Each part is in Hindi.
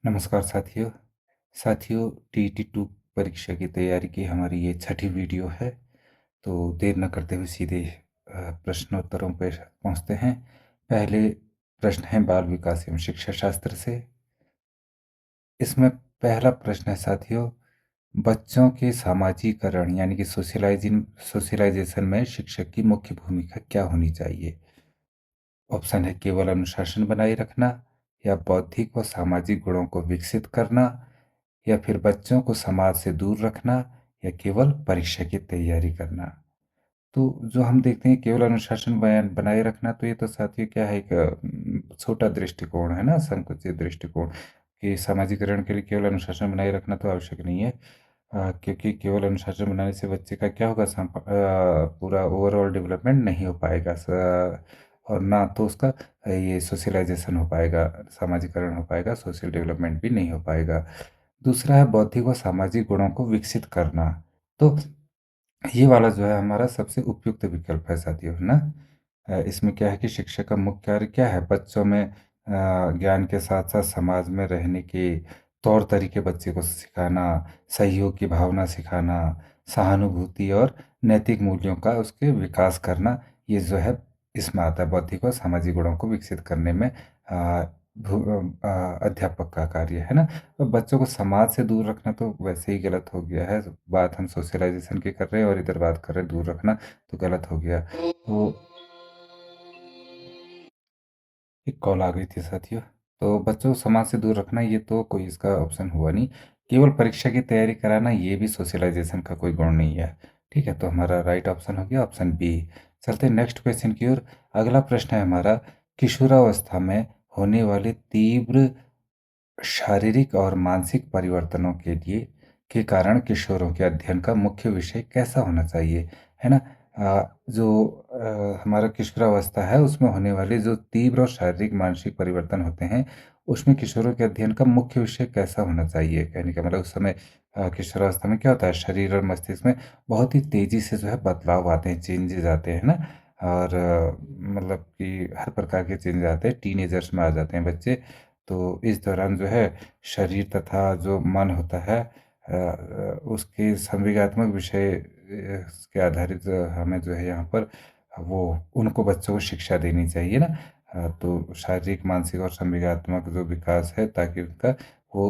नमस्कार साथियों। साथियों, टीईटी 2 परीक्षा की तैयारी की हमारी ये छठी वीडियो है। तो देर न करते हुए सीधे प्रश्नोत्तरों पे पहुंचते हैं। पहले प्रश्न है बाल विकास एवं शिक्षा शास्त्र से। इसमें पहला प्रश्न है साथियों, बच्चों के सामाजिकरण यानी कि सोशलाइजेशन में शिक्षक की मुख्य भूमिका क्या होनी चाहिए? ऑप्शन है केवल अनुशासन बनाए रखना, या बौद्धिक व सामाजिक गुणों को विकसित करना, या फिर बच्चों को समाज से दूर रखना, या केवल परीक्षा की तैयारी करना। तो जो हम देखते हैं केवल अनुशासन बनाए रखना, तो ये तो साथियों क्या है, एक छोटा दृष्टिकोण है ना, संकुचित दृष्टिकोण कि सामाजिकरण के लिए केवल अनुशासन बनाए रखना तो आवश्यक नहीं है। क्योंकि केवल अनुशासन बनाने से बच्चे का क्या होगा, पूरा ओवरऑल डेवलपमेंट नहीं हो पाएगा, और ना तो उसका ये सोशलाइजेशन हो पाएगा, सामाजिकरण हो पाएगा, सोशल डेवलपमेंट भी नहीं हो पाएगा। दूसरा है बौद्धिक व सामाजिक गुणों को विकसित करना। तो ये वाला जो है हमारा सबसे उपयुक्त विकल्प है साथियों, है ना। इसमें क्या है कि शिक्षक का मुख्य कार्य क्या है, बच्चों में ज्ञान के साथ साथ समाज में रहने के तौर तरीके बच्चे को सिखाना, सहयोग की भावना सिखाना, सहानुभूति और नैतिक मूल्यों का उसके विकास करना। ये जो है इसमें आता है, बौद्धिक और सामाजिक गुणों को विकसित करने में अध्यापक का कार्य है ना। तो बच्चों को समाज से दूर रखना तो वैसे ही गलत हो गया है। बात हम सोशलाइजेशन की कर रहे हैं और इधर बात कर रहे हैं दूर रखना, तो गलत हो गया। तो एक कॉल आ गई थी साथियों। तो बच्चों को समाज से दूर रखना, ये तो कोई इसका ऑप्शन हुआ नहीं। केवल परीक्षा की तैयारी कराना, ये भी सोशलाइजेशन का कोई गुण नहीं है। ठीक है, तो हमारा राइट ऑप्शन हो गया ऑप्शन बी। चलते नेक्स्ट क्वेश्चन की ओर। अगला प्रश्न है हमारा, किशोरावस्था में होने वाले तीव्र शारीरिक और मानसिक परिवर्तनों के कारण किशोरों के अध्ययन का मुख्य विषय कैसा होना चाहिए, है ना। जो हमारा किशोरावस्था है उसमें होने वाले जो तीव्र और शारीरिक मानसिक परिवर्तन होते हैं, उसमें किशोरों के अध्ययन का मुख्य विषय कैसा होना चाहिए, कहने का मतलब उस समय किशोरावस्था में क्या होता है, शरीर और मस्तिष्क में बहुत ही तेजी से जो है बदलाव आते हैं, चेंजेस आते हैं ना। और मतलब कि हर प्रकार के चेंज आते हैं, टीनेजर्स में आ जाते हैं बच्चे। तो इस दौरान जो है शरीर तथा जो मन होता है उसके संवेगात्मक विषय के आधारित हमें जो है यहाँ पर वो उनको बच्चों को शिक्षा देनी चाहिए ना। तो शारीरिक मानसिक और संवेगात्मक जो विकास है, ताकि उनका वो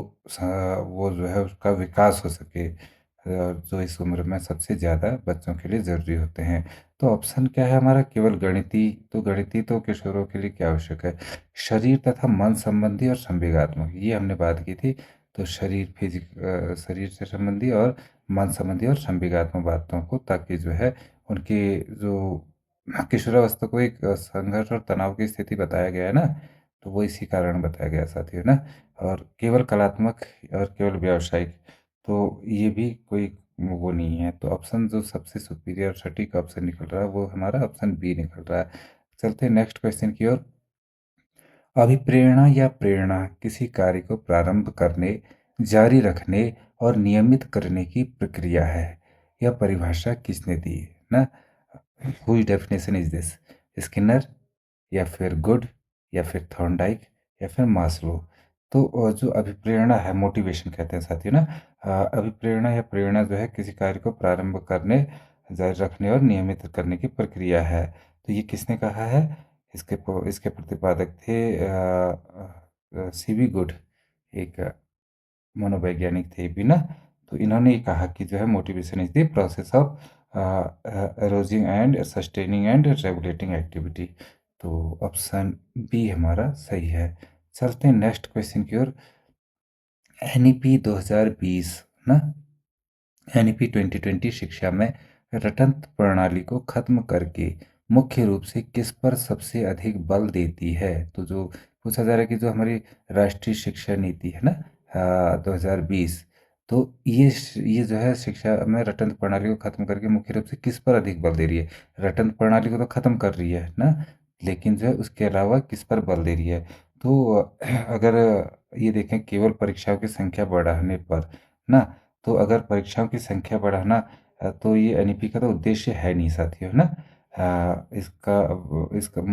वो जो है उसका विकास हो सके, जो इस उम्र में सबसे ज़्यादा बच्चों के लिए ज़रूरी होते हैं। तो ऑप्शन क्या है हमारा, केवल गणितीय। तो गणितीय तो किशोरों के लिए क्या आवश्यक है, शरीर तथा मन संबंधी और संवेगात्मक, ये हमने बात की थी। तो शरीर से संबंधी और मन संबंधी और संवेगात्मक बातों को, ताकि जो है उनके जो किशोरावस्था को एक संघर्ष और तनाव की स्थिति बताया गया है ना, तो वो इसी कारण बताया गया साथियों ना। और केवल कलात्मक और केवल व्यावसायिक, तो ये भी कोई वो नहीं है। तो ऑप्शन जो सबसे सुपीरियर सटीक ऑप्शन निकल रहा है वो हमारा ऑप्शन बी निकल रहा है। चलते हैं नेक्स्ट क्वेश्चन की ओर। अभिप्रेरणा या प्रेरणा किसी कार्य को प्रारंभ करने, जारी रखने और नियमित करने की प्रक्रिया है। यह परिभाषा किसने दी ना? हुई डेफिनेशन इज दिस, स्किनर, या फिर गुड, या फिर थॉर्नडाइक, या फिर मास्लो। तो जो अभिप्रेरणा है, मोटिवेशन कहते हैं साथियों ना। अभिप्रेरणा या प्रेरणा जो है किसी कार्य को प्रारंभ करने, जारी रखने और नियमित करने की प्रक्रिया है। तो ये किसने कहा है? इसके प्रतिपादक थे सीवी गुड, एक मनोवैज्ञानिक थे भी ना। तो इन्होंने ये कहा कि जो है motivation is the process of arousing and sustaining and regulating activity. तो ऑप्शन बी हमारा सही है। चलते हैं नेक्स्ट क्वेश्चन की ओर। एनईपी 2020 ना, एनईपी 2020 शिक्षा में रटन प्रणाली को खत्म करके मुख्य रूप से किस पर सबसे अधिक बल देती है? तो जो पूछा जा रहा है कि जो हमारी राष्ट्रीय शिक्षा नीति है ना 2020, तो ये जो है शिक्षा में रटन प्रणाली को खत्म करके मुख्य रूप से किस पर अधिक बल दे रही है? रटन प्रणाली को तो खत्म कर रही है ना, लेकिन जो है उसके अलावा किस पर बल दे रही है? तो अगर ये देखें केवल परीक्षाओं की संख्या बढ़ाने पर ना, तो अगर परीक्षाओं की संख्या बढ़ाना तो ये एनईपी का तो उद्देश्य है नहीं साथियों, है ना। इसका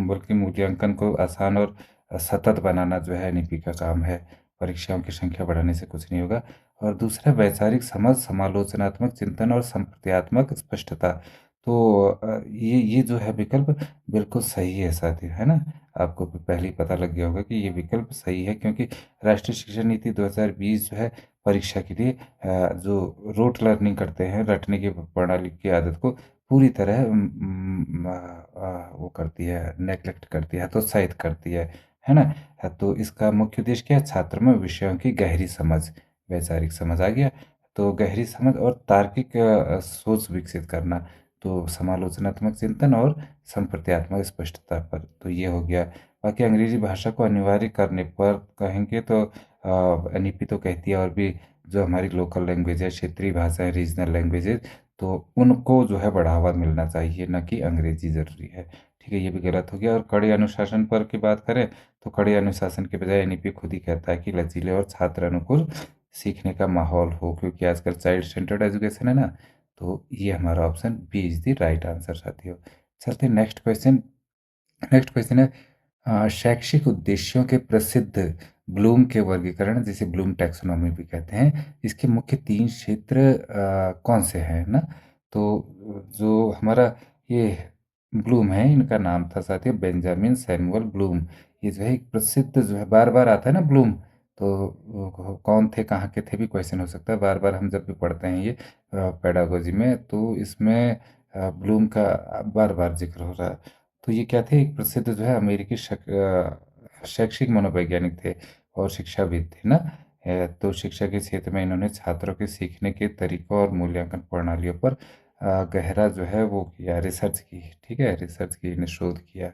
बल्कि मूल्यांकन को आसान और सतत बनाना जो है एनईपी का काम है। परीक्षाओं की संख्या बढ़ाने से कुछ नहीं होगा। और दूसरा वैचारिक समझ, समालोचनात्मक चिंतन और संप्रत्यात्मक स्पष्टता। तो ये जो है विकल्प बिल्कुल सही है साथियों, है ना? आपको पहले ही पता लग गया होगा कि ये विकल्प सही है, क्योंकि राष्ट्रीय शिक्षा नीति 2020 जो है परीक्षा के लिए जो रोट लर्निंग करते हैं, रटने की प्रणाली की आदत को पूरी तरह वो करती है, नेग्लेक्ट करती है, हतोत्साहित करती है ना? तो इसका मुख्य उद्देश्य क्या है? छात्र में विषयों की गहरी समझ, वैचारिक समझ आ गया, तो गहरी समझ और तार्किक सोच विकसित करना, तो समालोचनात्मक चिंतन और संप्रत्यात्मक स्पष्टता पर, तो ये हो गया। बाकी अंग्रेजी भाषा को अनिवार्य करने पर कहेंगे तो एनईपी तो कहती है, और भी जो हमारी लोकल लैंग्वेज है, क्षेत्रीय भाषाएं, रीजनल लैंग्वेजेज, तो उनको जो है बढ़ावा मिलना चाहिए, न कि अंग्रेजी ज़रूरी है। ठीक है, ये भी गलत हो गया। और कड़े अनुशासन पर की बात करें तो कड़े अनुशासन के बजाय एनईपी खुद ही कहता है कि लचीले और छात्र अनुकूल सीखने का माहौल हो, क्योंकि आजकल चाइल्ड सेंटर्ड एजुकेशन है ना। तो ये हमारा option B is the right answer साथियों। चलते नेक्स्ट क्वेश्चन। नेक्स्ट क्वेश्चन है शैक्षिक उद्देश्यों के प्रसिद्ध ब्लूम के वर्गीकरण, जिसे ब्लूम टैक्सोनॉमी भी कहते हैं, इसके मुख्य तीन क्षेत्र कौन से हैं ना? तो जो हमारा ये ब्लूम है, इनका नाम था साथियों बेंजामिन सैमुअल ब्लूम। ये जो है एक प्रसिद्ध, जो है बार बार आता है ना ब्लूम, तो वो कौन थे, कहाँ के थे भी क्वेश्चन हो सकता है, बार बार हम जब भी पढ़ते हैं ये पेडागोजी में, तो इसमें ब्लूम का बार बार जिक्र हो रहा है। तो ये क्या थे? एक प्रसिद्ध जो है अमेरिकी शैक्षिक मनोवैज्ञानिक थे और शिक्षाविद थे ना। तो शिक्षा के क्षेत्र में इन्होंने छात्रों के सीखने के तरीकों और मूल्यांकन प्रणालियों पर गहरा जो है वो किया, रिसर्च की। ठीक है, रिसर्च की, इन्हें शोध किया,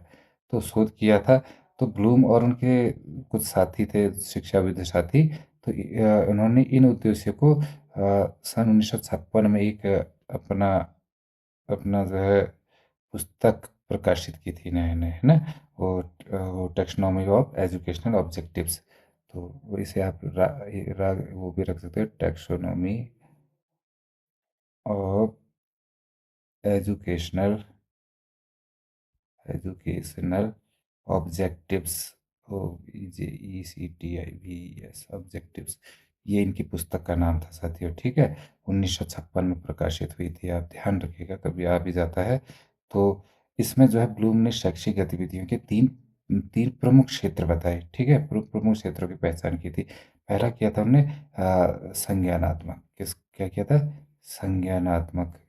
तो शोध किया था। तो ब्लूम और उनके कुछ साथी थे, शिक्षाविद साथी, तो उन्होंने इन उद्देश्यों को सन 1956 में एक अपना अपना जो है पुस्तक प्रकाशित की थी इन्होंने, है ना? वो टेक्सोनॉमी ऑफ एजुकेशनल ऑब्जेक्टिव्स। तो वो इसे आप वो भी रख सकते हो, taxonomy of educational educational objectives, ओ EJECTIVES ऑब्जेक्टिव्स, ये इनकी पुस्तक का नाम था साथियों। ठीक है, 1956 में प्रकाशित हुई थी, आप ध्यान रखिएगा, कभी आ भी जाता है तो। इसमें जो है ब्लूम ने शैक्षिक गतिविधियों के तीन तीन प्रमुख क्षेत्र बताए। ठीक है, प्रमुख क्षेत्रों की पहचान की थी। पहला किया था हमने संज्ञानात्मक, क्या किया था? संज्ञानात्मक।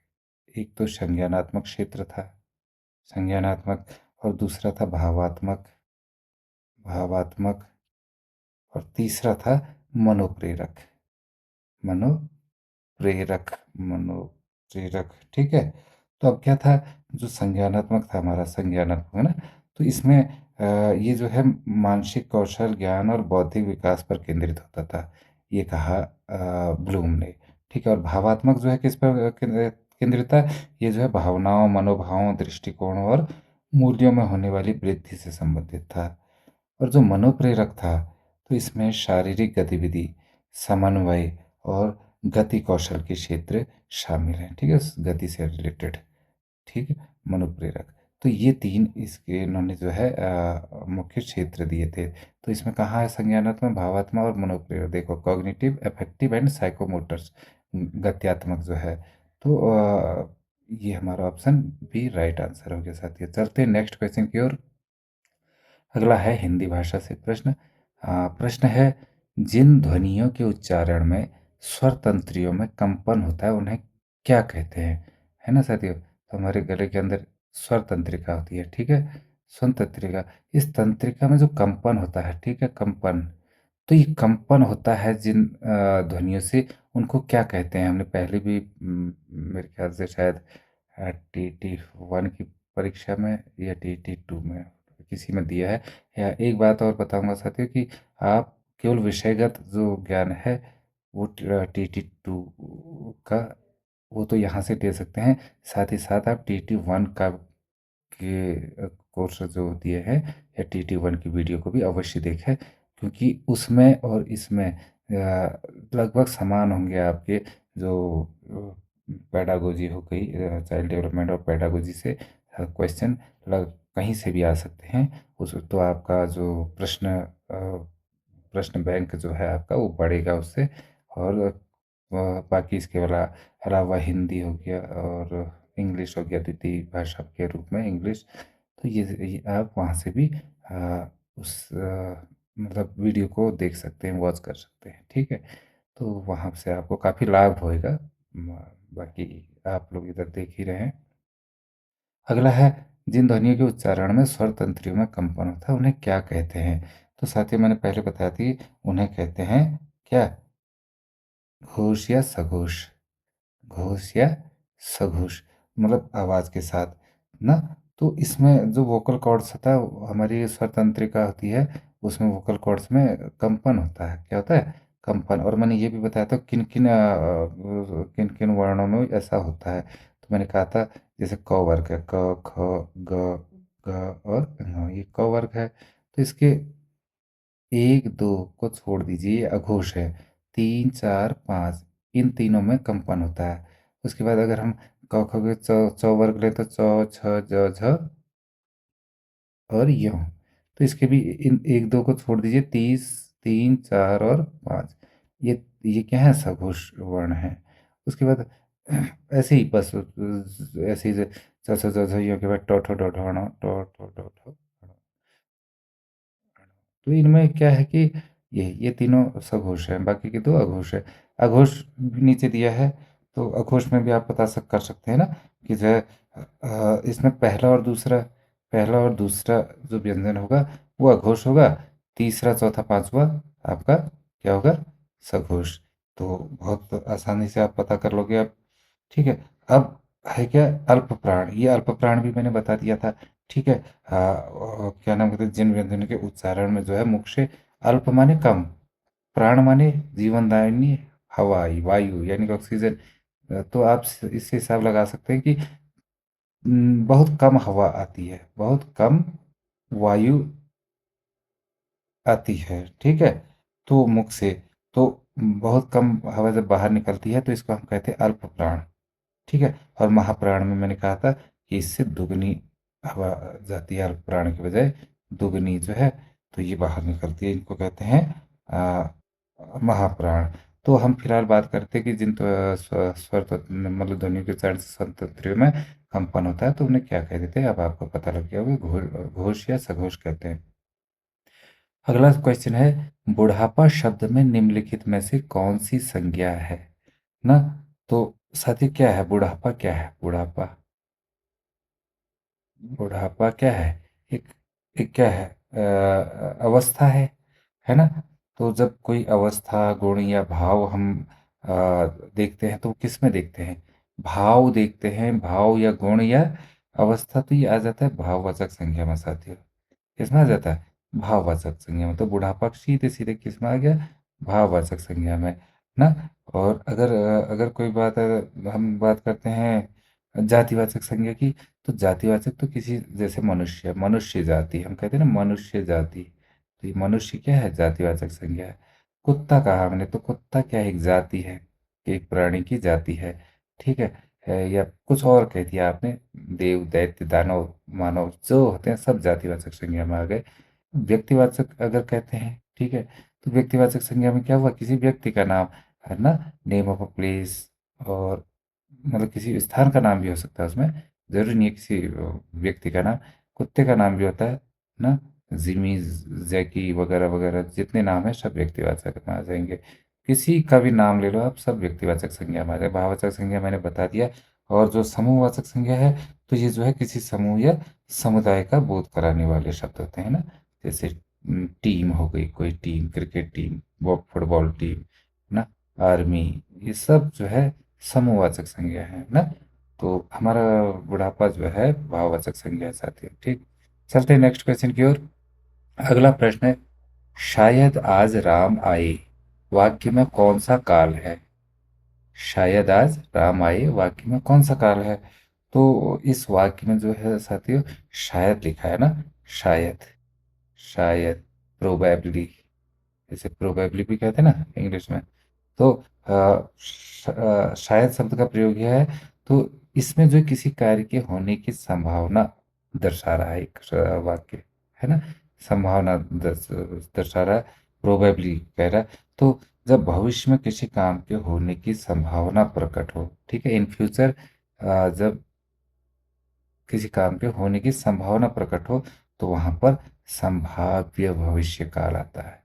एक तो संज्ञानात्मक क्षेत्र था, संज्ञानात्मक, और दूसरा था भावात्मक, भावात्मक, और तीसरा था मनोप्रेरक, मनोप्रेरक, मनोप्रेरक। ठीक है, तो अब क्या था? जो संज्ञानात्मक था हमारा, संज्ञानात्मक है ना, तो इसमें ये जो है मानसिक कौशल, ज्ञान और बौद्धिक विकास पर केंद्रित होता था, ये कहा ब्लूम ने। ठीक है, और भावात्मक जो है किस पर केंद्रित था? ये जो है भावनाओं, मनोभावों, दृष्टिकोण और मूल्यों में होने वाली वृद्धि से संबंधित था। और जो मनोप्रेरक था, तो इसमें शारीरिक गतिविधि, समन्वय और गति कौशल के क्षेत्र शामिल हैं। ठीक है, गति से रिलेटेड। ठीक है, मनोप्रेरक। तो ये तीन इसके इन्होंने जो है मुख्य क्षेत्र दिए थे। तो इसमें कहाँ है? संज्ञानात्मक, भावात्मक और मनोप्रेरक। देखो, कॉग्निटिव, अफेक्टिव एंड साइकोमोटर्स, गत्यात्मक जो है। तो ये हमारा ऑप्शन बी राइट आंसर हो गया साथियों। चलते हैं नेक्स्ट क्वेश्चन की ओर। अगला है हिंदी भाषा से प्रश्न। प्रश्न है, जिन ध्वनियों के उच्चारण में स्वर तंत्रियों में कंपन होता है उन्हें क्या कहते हैं? है ना साथियों? तो हमारे गले के अंदर स्वर तंत्रिका होती है। ठीक है, स्वर तंत्रिका, इस तंत्रिका में जो कंपन होता है, ठीक है, कंपन, तो ये कंपन होता है जिन ध्वनियों से, उनको क्या कहते हैं? हमने पहले भी मेरे ख्याल से शायद TT1 की परीक्षा में या TT2 में किसी में दिया है। या एक बात और बताऊंगा साथियों कि आप केवल विषयगत जो ज्ञान है वो TT2 का, वो तो यहाँ से दे सकते हैं, साथ ही साथ आप TT1 का के कोर्स जो दिए हैं या TT1 की वीडियो को भी अवश्य देखें, क्योंकि उसमें और इसमें लगभग समान होंगे आपके जो पेडागोजी हो गई, चाइल्ड डेवलपमेंट और पेडागोजी से क्वेश्चन कहीं से भी आ सकते हैं। उस तो आपका जो प्रश्न प्रश्न बैंक जो है आपका वो बढ़ेगा उससे। और बाकी इसके अलावा हिंदी हो गया और इंग्लिश हो गया, द्वितीय भाषा के रूप में इंग्लिश। तो ये आप वहाँ से भी मतलब वीडियो को देख सकते हैं, वॉच कर सकते हैं, ठीक है। तो वहाँ से आपको काफ़ी लाभ होएगा। बाकी आप लोग इधर देख ही रहे हैं। अगला है, जिन ध्वनियों के उच्चारण में स्वर तंत्रियों में कंपन होता है उन्हें क्या कहते हैं? तो साथियों मैंने पहले बताया थी, उन्हें कहते हैं क्या? घोष या सघोष। घोष या सघोष, मतलब आवाज़ के साथ ना। तो इसमें जो वोकल कॉर्ड्स होता है, हमारी स्वर तंत्रिका होती है, उसमें वोकल कॉर्ड्स में कंपन होता है। क्या होता है? कंपन। और मैंने ये भी बताया था किन किन किन किन वर्णों में ऐसा होता है। तो मैंने कहा था जैसे क वर्ग है, क ख ग घ और ङ, ये क वर्ग है। तो इसके एक दो को छोड़ दीजिए, ये अघोष है। तीन चार पाँच, इन तीनों में कंपन होता है। उसके बाद अगर हम क ख के च वर्ग लें तो च छ ज झ और यो। तो इसके भी इन एक दो को छोड़ दीजिए, तीस, तीन चार और पाँच, ये क्या है? सघोष वर्ण है। उसके बाद ऐसे ही बस ऐसे ही च छ ज झ यो के बाद ट ठ ड ढ ण ट ठ ड ढ। तो इनमें क्या है कि ये तीनों सघोष हैं, बाकी के दो अघोष है। अघोष भी नीचे दिया है। तो अघोष में भी आप कर सकते हैं ना कि जो है इसमें पहला और दूसरा जो व्यंजन होगा वो अघोष होगा। तीसरा चौथा पांचवा आपका क्या होगा? सघोष। तो बहुत आसानी से आप पता कर लोगे अब, ठीक है। अब है क्या? अल्प प्राण। ये अल्प प्राण भी मैंने बता दिया था, ठीक है। क्या नाम कहते हैं, जिन व्यंजनों के उच्चारण में जो है मुख से अल्प माने कम, प्राण माने जीवनदायिनी हवा, वायु यानी कि ऑक्सीजन। तो आप इससे हिसाब लगा सकते हैं कि बहुत कम हवा आती है, बहुत कम वायु आती है, ठीक है। तो मुख से तो बहुत कम हवा जब बाहर निकलती है तो इसको हम कहते हैं अल्प प्राण, ठीक है। और महाप्राण में मैंने कहा था कि इससे दुगनी हवा जाती है, अल्प प्राण की बजाय दुगनी जो है तो ये बाहर निकलती है, इनको कहते हैं महाप्राण। तो हम फिलहाल बात करते हैं कि जिन स्वर मतलब ध्वनियों के उच्चारण से स्वर तंत्रियों में कंपन होता है तो उन्हें क्या कहते हैं? अब आपको पता लग गया होगा, घोष या सघोष कहते हैं। अगला क्वेश्चन है, बुढ़ापा शब्द में निम्नलिखित में से कौन सी संज्ञा है? ना। तो साथी क्या है बुढ़ापा? क्या है बुढ़ापा? बुढ़ापा क्या है? एक एक क्या है? अवस्था है ना। तो जब कोई अवस्था, गुण या भाव हम देखते हैं तो किस में देखते हैं? भाव देखते हैं, भाव या गुण या अवस्था। तो ये आ जाता है भाववाचक संज्ञा में साथियों। किसमें आ जाता है? भाववाचक संज्ञा में। तो बुढ़ापा सीधे सीधे किसमें आ गया? भाववाचक संज्ञा में ना। और अगर कोई बात, हम बात करते हैं जातिवाचक संज्ञा की, तो जातिवाचक तो किसी जैसे मनुष्य, मनुष्य जाति हम कहते हैं ना, मनुष्य जाति। तो ये मनुष्य क्या है? जातिवाचक संज्ञा है। कुत्ता कहा हमने, तो कुत्ता क्या है? एक जाति है, एक प्राणी की जाति है, ठीक है। या कुछ और कह दिया आपने, देव दैत्य दानव मानव जो होते हैं सब जातिवाचक संज्ञा में आ गए। व्यक्तिवाचक अगर कहते हैं, ठीक है, तो व्यक्तिवाचक संज्ञा में क्या हुआ? किसी व्यक्ति का नाम है ना, नेम ऑफ अ प्लेस। और मतलब किसी स्थान का नाम भी हो सकता है उसमें, जरूरी नहीं है किसी व्यक्ति का नाम। कुत्ते का नाम भी होता है ना, जिमी, जैकी वगैरह वगैरह जितने नाम है सब व्यक्तिवाचक में आ जाएंगे। किसी का भी नाम ले लो आप, सब व्यक्तिवाचक संज्ञा में आ जाए। भाववाचक संज्ञा मैंने बता दिया। और जो समूहवाचक संज्ञा है, तो ये जो है किसी समूह या समुदाय का बोध कराने वाले शब्द होते हैं ना। जैसे टीम हो गई, कोई टीम, क्रिकेट टीम, वो फुटबॉल टीम ना, आर्मी, ये सब जो है समूहवाचक संज्ञा है ना। तो हमारा बुढ़ापा जो है भाववाचक संज्ञा है साथियों, ठीक। चलते हैं नेक्स्ट क्वेश्चन की ओर। अगला प्रश्न है, शायद आज राम आए वाक्य में कौन सा काल है? शायद आज राम आए वाक्य में कौन सा काल है? तो इस वाक्य में जो है साथियों शायद लिखा है ना। शायद, शायद, प्रोबेबली, जैसे प्रोबेबली भी कहते हैं ना इंग्लिश में। तो शायद शब्द का प्रयोग यह है। तो इसमें जो किसी कार्य के होने की संभावना दर्शा रहा है एक वाक्य, है ना। संभावना दर्शा रहा है। प्रोबेबली कह रहा है। तो जब भविष्य में किसी काम के होने की संभावना प्रकट हो, ठीक है, इन फ्यूचर जब किसी काम के होने की संभावना प्रकट हो, तो वहां पर संभाव्य भविष्य काल आता है।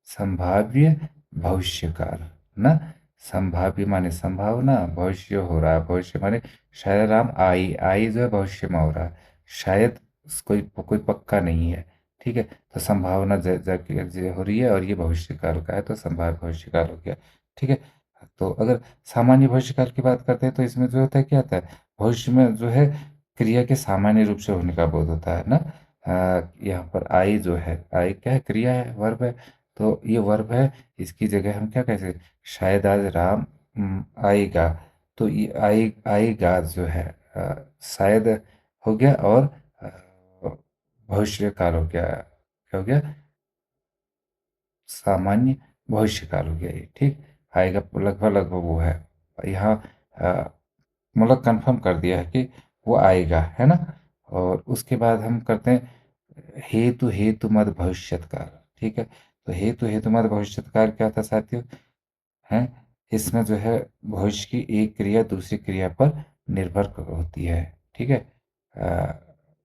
संभाव्य भविष्य काल ना। संभाव्य माने संभावना, भविष्य हो रहा है, भविष्य माने शायद राम आई आई जो है भविष्य में हो रहा है, शायद कोई कोई पक्का नहीं है। ठीक है, तो संभावना हो रही है और ये भविष्य काल का है, तो संभाव्य भविष्य काल हो गया। ठीक है, तो अगर सामान्य भविष्य काल की बात करते हैं तो इसमें जो होता है क्या होता है, भविष्य में जो है क्रिया के सामान्य रूप से होने का बोध होता है ना। यहाँ पर आई जो है, आई क्या है, क्रिया है, वर्ब है। तो ये वर्ब है, इसकी जगह हम क्या कह सकते, शायद आज राम आएगा। तो ये आएगा जो है शायद हो गया, और भविष्य काल हो गया, क्या हो गया, सामान्य भविष्य काल हो गया ये। ठीक, आएगा लगभग लगभग वो है यहाँ, मतलब कंफर्म कर दिया है कि वो आएगा, है ना। और उसके बाद हम करते हैं हेतु हेतु मद भविष्यत काल। ठीक है, तो हेतु हेतु मद भविष्यत काल क्या था साथियों, है, इसमें जो है भविष्य की एक क्रिया दूसरी क्रिया पर निर्भर होती है। ठीक है,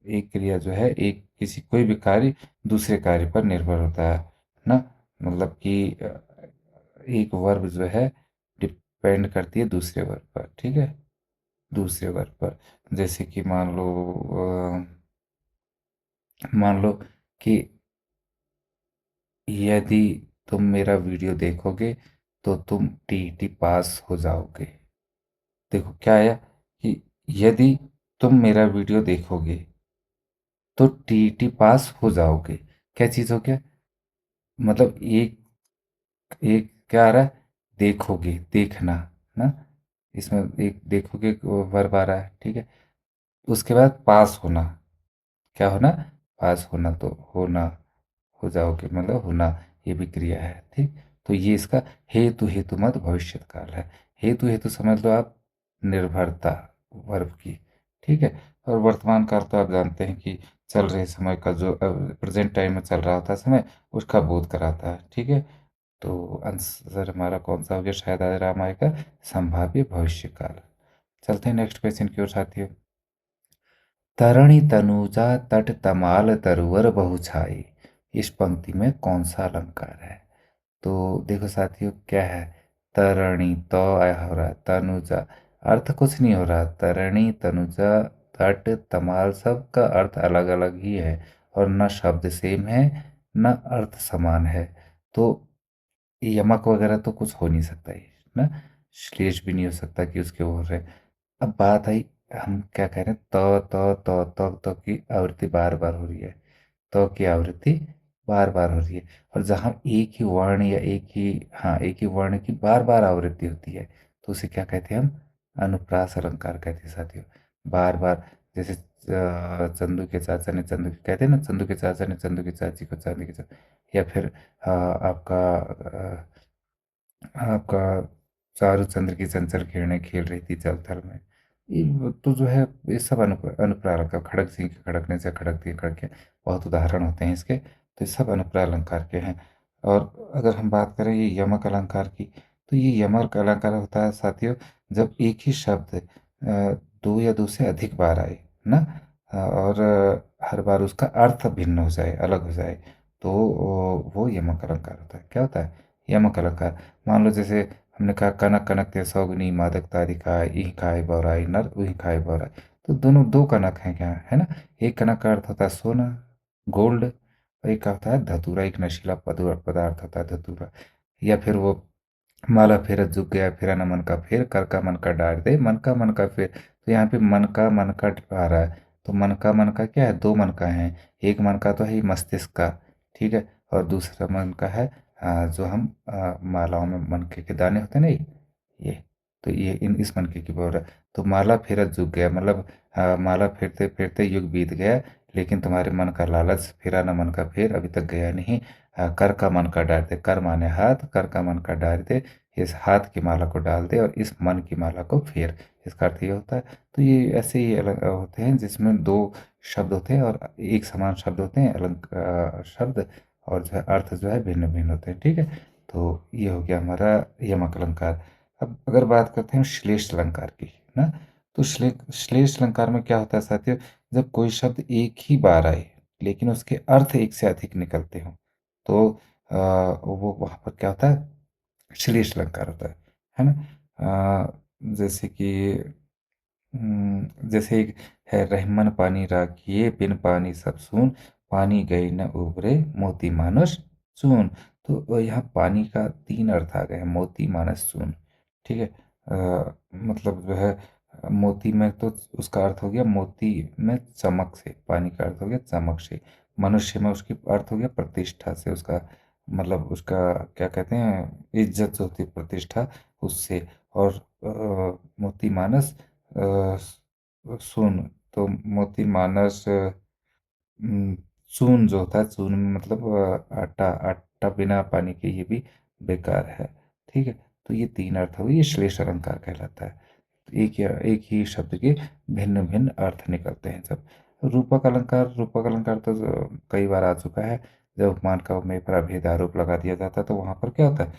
एक क्रिया जो है, एक किसी कोई भी कार्य दूसरे कार्य पर निर्भर होता है ना। मतलब कि एक वर्ब जो है डिपेंड करती है दूसरे वर्ब पर। ठीक है, दूसरे वर्ग पर, जैसे कि मान लो कि यदि तुम मेरा वीडियो देखोगे तो तुम टीईटी पास हो जाओगे। देखो क्या आया कि यदि तुम मेरा वीडियो देखोगे तो टीईटी पास हो जाओगे। क्या चीज़ हो गया, मतलब एक एक क्या आ रहा है, देखोगे, देखना ना, इसमें एक देखोगे वर्ब आ रहा है। ठीक है, उसके बाद पास होना, क्या होना, पास होना, तो होना, हो जाओगे मतलब होना, ये भी क्रिया है। ठीक, तो ये इसका हेतु हेतु मत भविष्य काल है। हेतु हेतु समझ लो आप, निर्भरता वर्ब की। ठीक है, और वर्तमान काल तो आप जानते हैं कि चल रहे समय का जो प्रेजेंट टाइम में चल रहा होता है समय, उसका बोध कराता है। ठीक है, तो आंसर हमारा कौन सा हो गया, शायद आज राम आएगा, संभाव्य भविष्य काल। चलते हैं नेक्स्ट क्वेश्चन की ओर साथियों। तरणी तनुजा तट तमाल तरुवर बहु छाई, इस पंक्ति में कौन सा अलंकार है। तो देखो साथियों क्या है, तरणी तो आया हो रहा है, तनुजा अर्थ कुछ नहीं हो रहा, तरणी तनुजा तट तमाल सब का अर्थ अलग अलग ही है, और न शब्द सेम है न अर्थ समान है। तो यमक वगैरह तो कुछ हो नहीं सकता है ना, श्लेष भी नहीं हो सकता कि उसके वो रहे। अब बात आई, हम क्या कह रहे हैं, तो की आवृत्ति बार बार हो रही है, तो की आवृत्ति बार बार हो रही है। और जहाँ एक ही वर्ण या एक ही, हाँ, एक ही वर्ण की बार बार आवृत्ति होती है, तो उसे क्या कहते हैं हम, अनुप्रास अलंकार कहते हैं साथियों। बार बार, जैसे चंदू के चाचा ने चंदू की, कहते हैं ना, चंदू के चाचा ने चंदू की चाची को चांदी की या फिर आपका चारूचंद्र की चंचल किरणें खेल रही थी जल थल में। तो जो है ये सब अनुप्रालंकार, खड़ग सिंह के खड़कने से खड़कती है खड़के, बहुत उदाहरण होते हैं इसके, तो ये सब अनुप्रालंकार के हैं। और अगर हम बात करें ये यमक अलंकार की, तो ये यमक अलंकार होता है साथियों जब एक ही शब्द दो या दो से अधिक बार आए ना, और हर बार उसका अर्थ भिन्न हो जाए, अलग हो जाए, तो वो यमक अलंकार होता है। क्या होता है, यमक अलंकार। मान लो जैसे हमने कहा कनक कनक ते सौगनी मादक तारिका ई खाए बौराई नर उही खाए बौराई, तो दोनों दो कनक हैं क्या, है ना। एक कनक का अर्थ होता है सोना, गोल्ड, और एक का होता है धतूरा, एक नशीला पदार्थ होता है धतूरा। या फिर वो माला फेरत झुक गया फिरा न मन का फेर, कर का मन का डार दे मन का फेर। तो यहाँ पे मन का आ रहा है, तो मन का क्या है, दो मन का है। एक मन का तो है ही मस्तिष्क का, ठीक है, और दूसरा मन का है जो हम मालाओं में मनके के दाने होते हैं ना, ये तो ये इन इस मनके की बोल रहा है। तो माला फेरत झुक गया, मतलब माला फेरते फेरते युग बीत गया, लेकिन तुम्हारे मन का लालच फेरा न मन का फेर अभी तक गया नहीं। कर का मन का डाल दे, कर माने हाथ, कर का मन का डाल दे, इस हाथ की माला को डाल दे और इस मन की माला को फेर, इसका अर्थ ये होता है। तो ये ऐसे ही अलग होते हैं जिसमें दो शब्द होते हैं और एक समान शब्द होते हैं, अलग शब्द, और जो है अर्थ जो है भिन्न भिन्न होते हैं, ठीक है। तो ये हो गया हमारा यमक अलंकार। अब अगर बात करते हैं श्लेष अलंकार की, ना, तो श्लेष अलंकार में क्या होता है साथियों, जब कोई शब्द एक ही बार आए लेकिन उसके अर्थ एक से अधिक निकलते हों, तो वो वहाँ पर क्या होता है, श्लेष अलंकार होता है ना। जैसे कि जैसे एक है, रहमन पानी राखिए बिन पानी सब सून, पानी गई न उबरे मोती मानस चून। तो यहाँ पानी का तीन अर्थ आ गए हैं, मोती मानस चून, ठीक है। मतलब जो है मोती में तो उसका अर्थ हो गया मोती में चमक से, पानी का अर्थ हो गया चमक से, मनुष्य में उसकी अर्थ हो गया प्रतिष्ठा से, उसका मतलब उसका क्या कहते हैं, इज्जत जो होती है प्रतिष्ठा, उससे। और मोती मानस सुन, तो मोती मानस चून जो होता है, चून में मतलब आटा, आटा बिना पानी के ये भी बेकार है, ठीक है। तो ये तीन अर्थ हो गए, ये श्लेष अलंकार कहलाता है। एक ही शब्द के भिन्न भिन्न अर्थ निकलते हैं जब। रूपक अलंकार तो कई बार आ चुका है। जब उपमान का उपमेय पर अभेद आरोप लगा दिया जाता है तो वहां पर क्या होता है,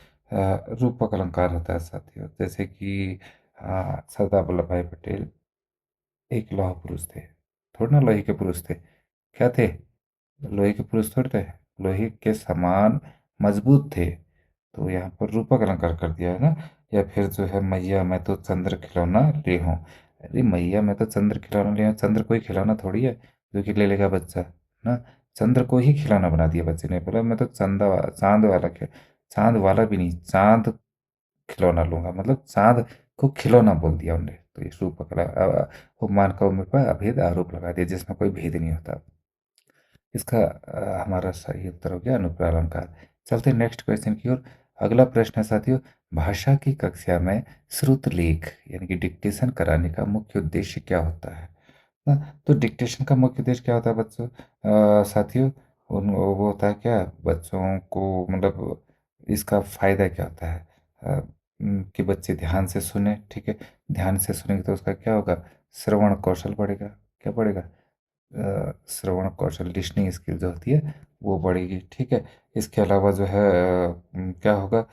रूपक अलंकार होता है साथियों। जैसे कि सरदार वल्लभ भाई पटेल एक लौह पुरुष थे, थोड़े ना लोहे के पुरुष थे, क्या थे, लोहे के पुरुष थोड़े थे, लोहे के समान मजबूत थे। तो यहाँ पर रूपक अलंकार कर दिया है ना। या फिर जो है, मैया मैं तो चंद्र खिलौना ले हूँ। अरे मैया मैं तो चंद्र खिलौना ले हूँ, चंद्र कोई खिलौना थोड़ी है जो कि ले लेगा बच्चा, ना। चंद्र को ही खिलौना बना दिया बच्चे ने, बोला मैं तो चांद वाला चांद वाला भी नहीं, चांद खिलौना लूंगा, मतलब चांद को खिलौना बोल दिया उन्होंने। तो ये रूपक उपमान का उपमेय पर अभेद आरोप लगा दिया जिसमें कोई भेद नहीं होता। इसका हमारा सही उत्तर हो गया अनुप्रास अलंकार। चलते नेक्स्ट क्वेश्चन की ओर। अगला प्रश्न है साथियों, भाषा की कक्षा में श्रुत लेख यानी कि डिक्टेशन कराने का मुख्य उद्देश्य क्या होता है ना। तो डिक्टेशन का मुख्य उद्देश्य क्या होता है बच्चों, साथियों, वो होता है क्या, बच्चों को मतलब इसका फायदा क्या होता है, कि बच्चे ध्यान से सुने, ठीक है। ध्यान से सुनेंगे तो उसका क्या होगा, श्रवण कौशल बढ़ेगा, क्या बढ़ेगा, श्रवण कौशल, लिसनिंग स्किल जो होती है वो बढ़ेगी, ठीक है। इसके अलावा जो है क्या होगा,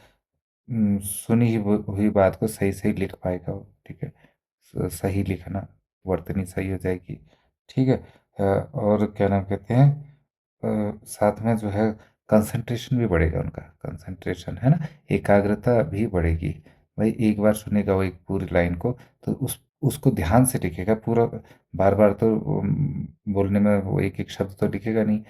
सुनी हुई बात को सही सही लिख पाएगा वो, ठीक है। सही लिखना, वर्तनी सही हो जाएगी, ठीक है। और क्या नाम कहते हैं, साथ में जो है कंसंट्रेशन भी बढ़ेगा उनका, कंसंट्रेशन है ना, एकाग्रता भी बढ़ेगी। भाई एक बार सुनेगा वो एक पूरी लाइन को, तो उसको ध्यान से लिखेगा पूरा, बार बार तो बोलने में वो एक एक शब्द तो लिखेगा नहीं।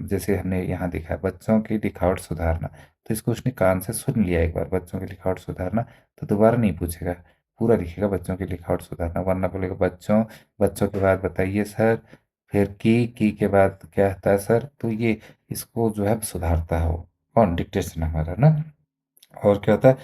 जैसे हमने यहाँ देखा है बच्चों की लिखावट सुधारना, तो इसको उसने कान से सुन लिया एक बार, बच्चों की लिखावट सुधारना, तो दोबारा नहीं पूछेगा, पूरा लिखेगा बच्चों की लिखावट सुधारना, वरना बोलेगा बच्चों, बच्चों के बाद बताइए सर, फिर की के बाद क्या आता है सर, तो ये इसको जो है सुधारता है वो, कौन, डिक्टेशन हमारा ना। और क्या होता है,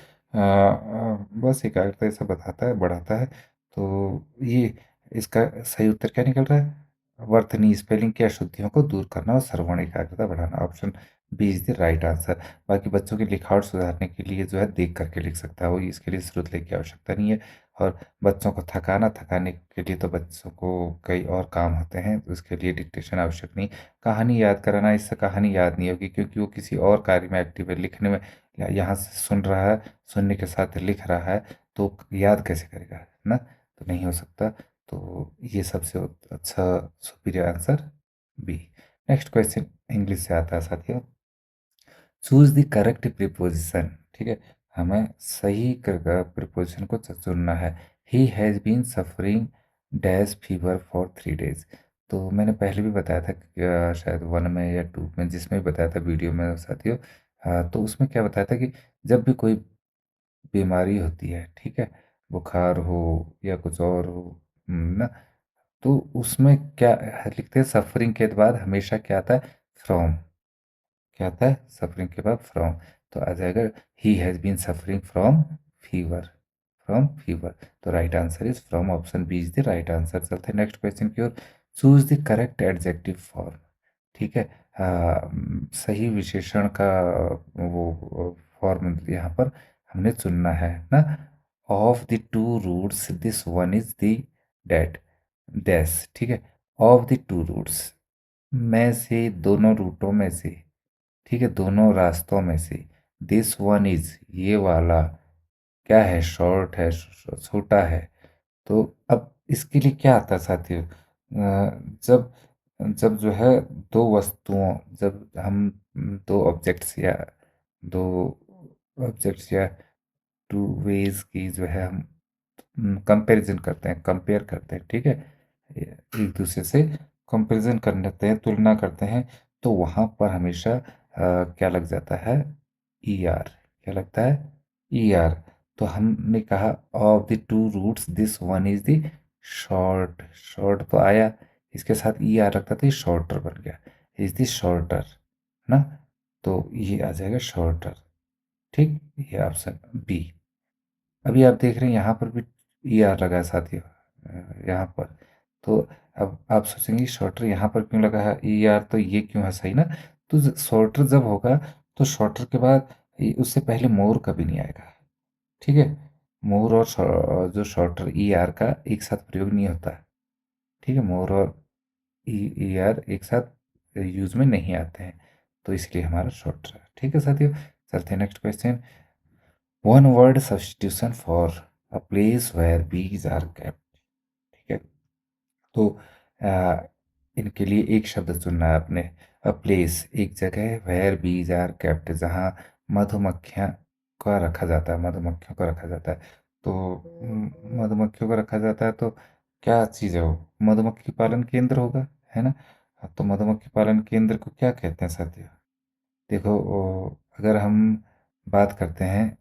बस एकाग्रता ये सब बताता है, बढ़ाता है। तो ये इसका सही उत्तर क्या निकल रहा है, वर्तनी स्पेलिंग की अशुद्धियों को दूर करना और श्रवण एकाग्रता बढ़ाना, option B is the right answer. बाकी बच्चों की लिखावट सुधारने के लिए जो है देख करके लिख सकता है वो, इसके लिए श्रुत लेख की आवश्यकता नहीं है। और बच्चों को थकाने के लिए तो बच्चों को कई और काम होते हैं, तो उसके लिए डिक्टेशन आवश्यक नहीं। कहानी याद कराना, इससे कहानी याद नहीं होगी क्योंकि वो किसी और कार्य में एक्टिव है, लिखने में यहाँ से सुन रहा है, सुनने के साथ लिख रहा है, तो याद कैसे करेगा, है ना, तो नहीं हो सकता। तो ये सबसे अच्छा superior answer B. Next question English से आता है साथियों, चूज द करेक्ट प्रीपोजिशन, ठीक है। हमें सही प्रीपोजिशन को चुनना है। He has been suffering dash fever for 3 days। तो मैंने पहले भी बताया था कि, शायद 1 में या 2 में, जिसमें भी बताया था वीडियो में साथियों, तो उसमें क्या बताया था कि जब भी कोई बीमारी होती है, ठीक है, बुखार हो या कुछ और हो, ना, तो उसमें क्या लिखते हैं, सफरिंग के बाद हमेशा क्या आता है, फ्रॉम, क्या आता है, सफरिंग के बाद फ्रॉम। तो आ जाएगा ही has been suffering from fever, from fever. तो right answer is from, option B is the right answer. चलते हैं नेक्स्ट क्वेश्चन की ओर। Choose the correct adjective form, ठीक है। सही विशेषण का वो फॉर्म यहाँ पर हमने चुनना है ना। Of the two routes this one is the date dash, ठीक है। ऑफ द टू रूट्स, में से, दोनों रूटों में से, ठीक है, दोनों रास्तों में से दिस वन इज, ये वाला क्या है, शॉर्ट है, छोटा है। तो अब इसके लिए क्या आता है साथियों, जब जब जो है दो वस्तुओं, जब हम दो ऑब्जेक्ट्स या दो ऑब्जेक्ट्स या टू वेज की जो है हम कंपैरिजन करते हैं, कंपेयर करते हैं, ठीक है, एक दूसरे से कंपैरिजन करते हैं, तुलना करते हैं, तो वहाँ पर हमेशा क्या लग जाता है, ई आर, क्या लगता है, ई आर। तो हमने कहा of the two routes this one is the short, short तो आया, इसके साथ ई आर रखता था, ये शॉर्टर बन गया, इज द शॉर्टर ना, तो ये आ जाएगा शॉर्टर। ठीक, ये ऑप्शन बी। अभी आप देख रहे हैं यहाँ पर भी ई आर लगा है साथियों, यहाँ पर। तो अब आप सोचेंगे शॉर्टर यहाँ पर क्यों लगा है ई आर, तो ये क्यों है, सही ना। तो शॉर्टर जब होगा तो शॉर्टर के बाद उससे पहले मोर कभी नहीं आएगा, ठीक है। मोर और जो शॉर्टर ई आर का एक साथ प्रयोग नहीं होता, ठीक है, मोर और ई ई आर एक साथ यूज में नहीं आते हैं, तो इसलिए हमारा शॉर्टर है, ठीक है साथियों। चलते हैं next question. One word substitution for a place where bees are kept, ठीक है। तो आ, इनके लिए एक शब्द चुनना है आपने। अ प्लेस एक जगह, वेयर बीज आर केप्ट जहाँ मधुमक्खियाँ का रखा जाता है, मधुमक्खियों को रखा जाता है। तो मधुमक्खियों को रखा जाता है तो क्या चीज़ है वो, मधुमक्खी पालन केंद्र होगा, है ना। हाँ, तो मधुमक्खी पालन केंद्र को क्या कहते हैं साथियों। देखो अगर हम बात करते हैं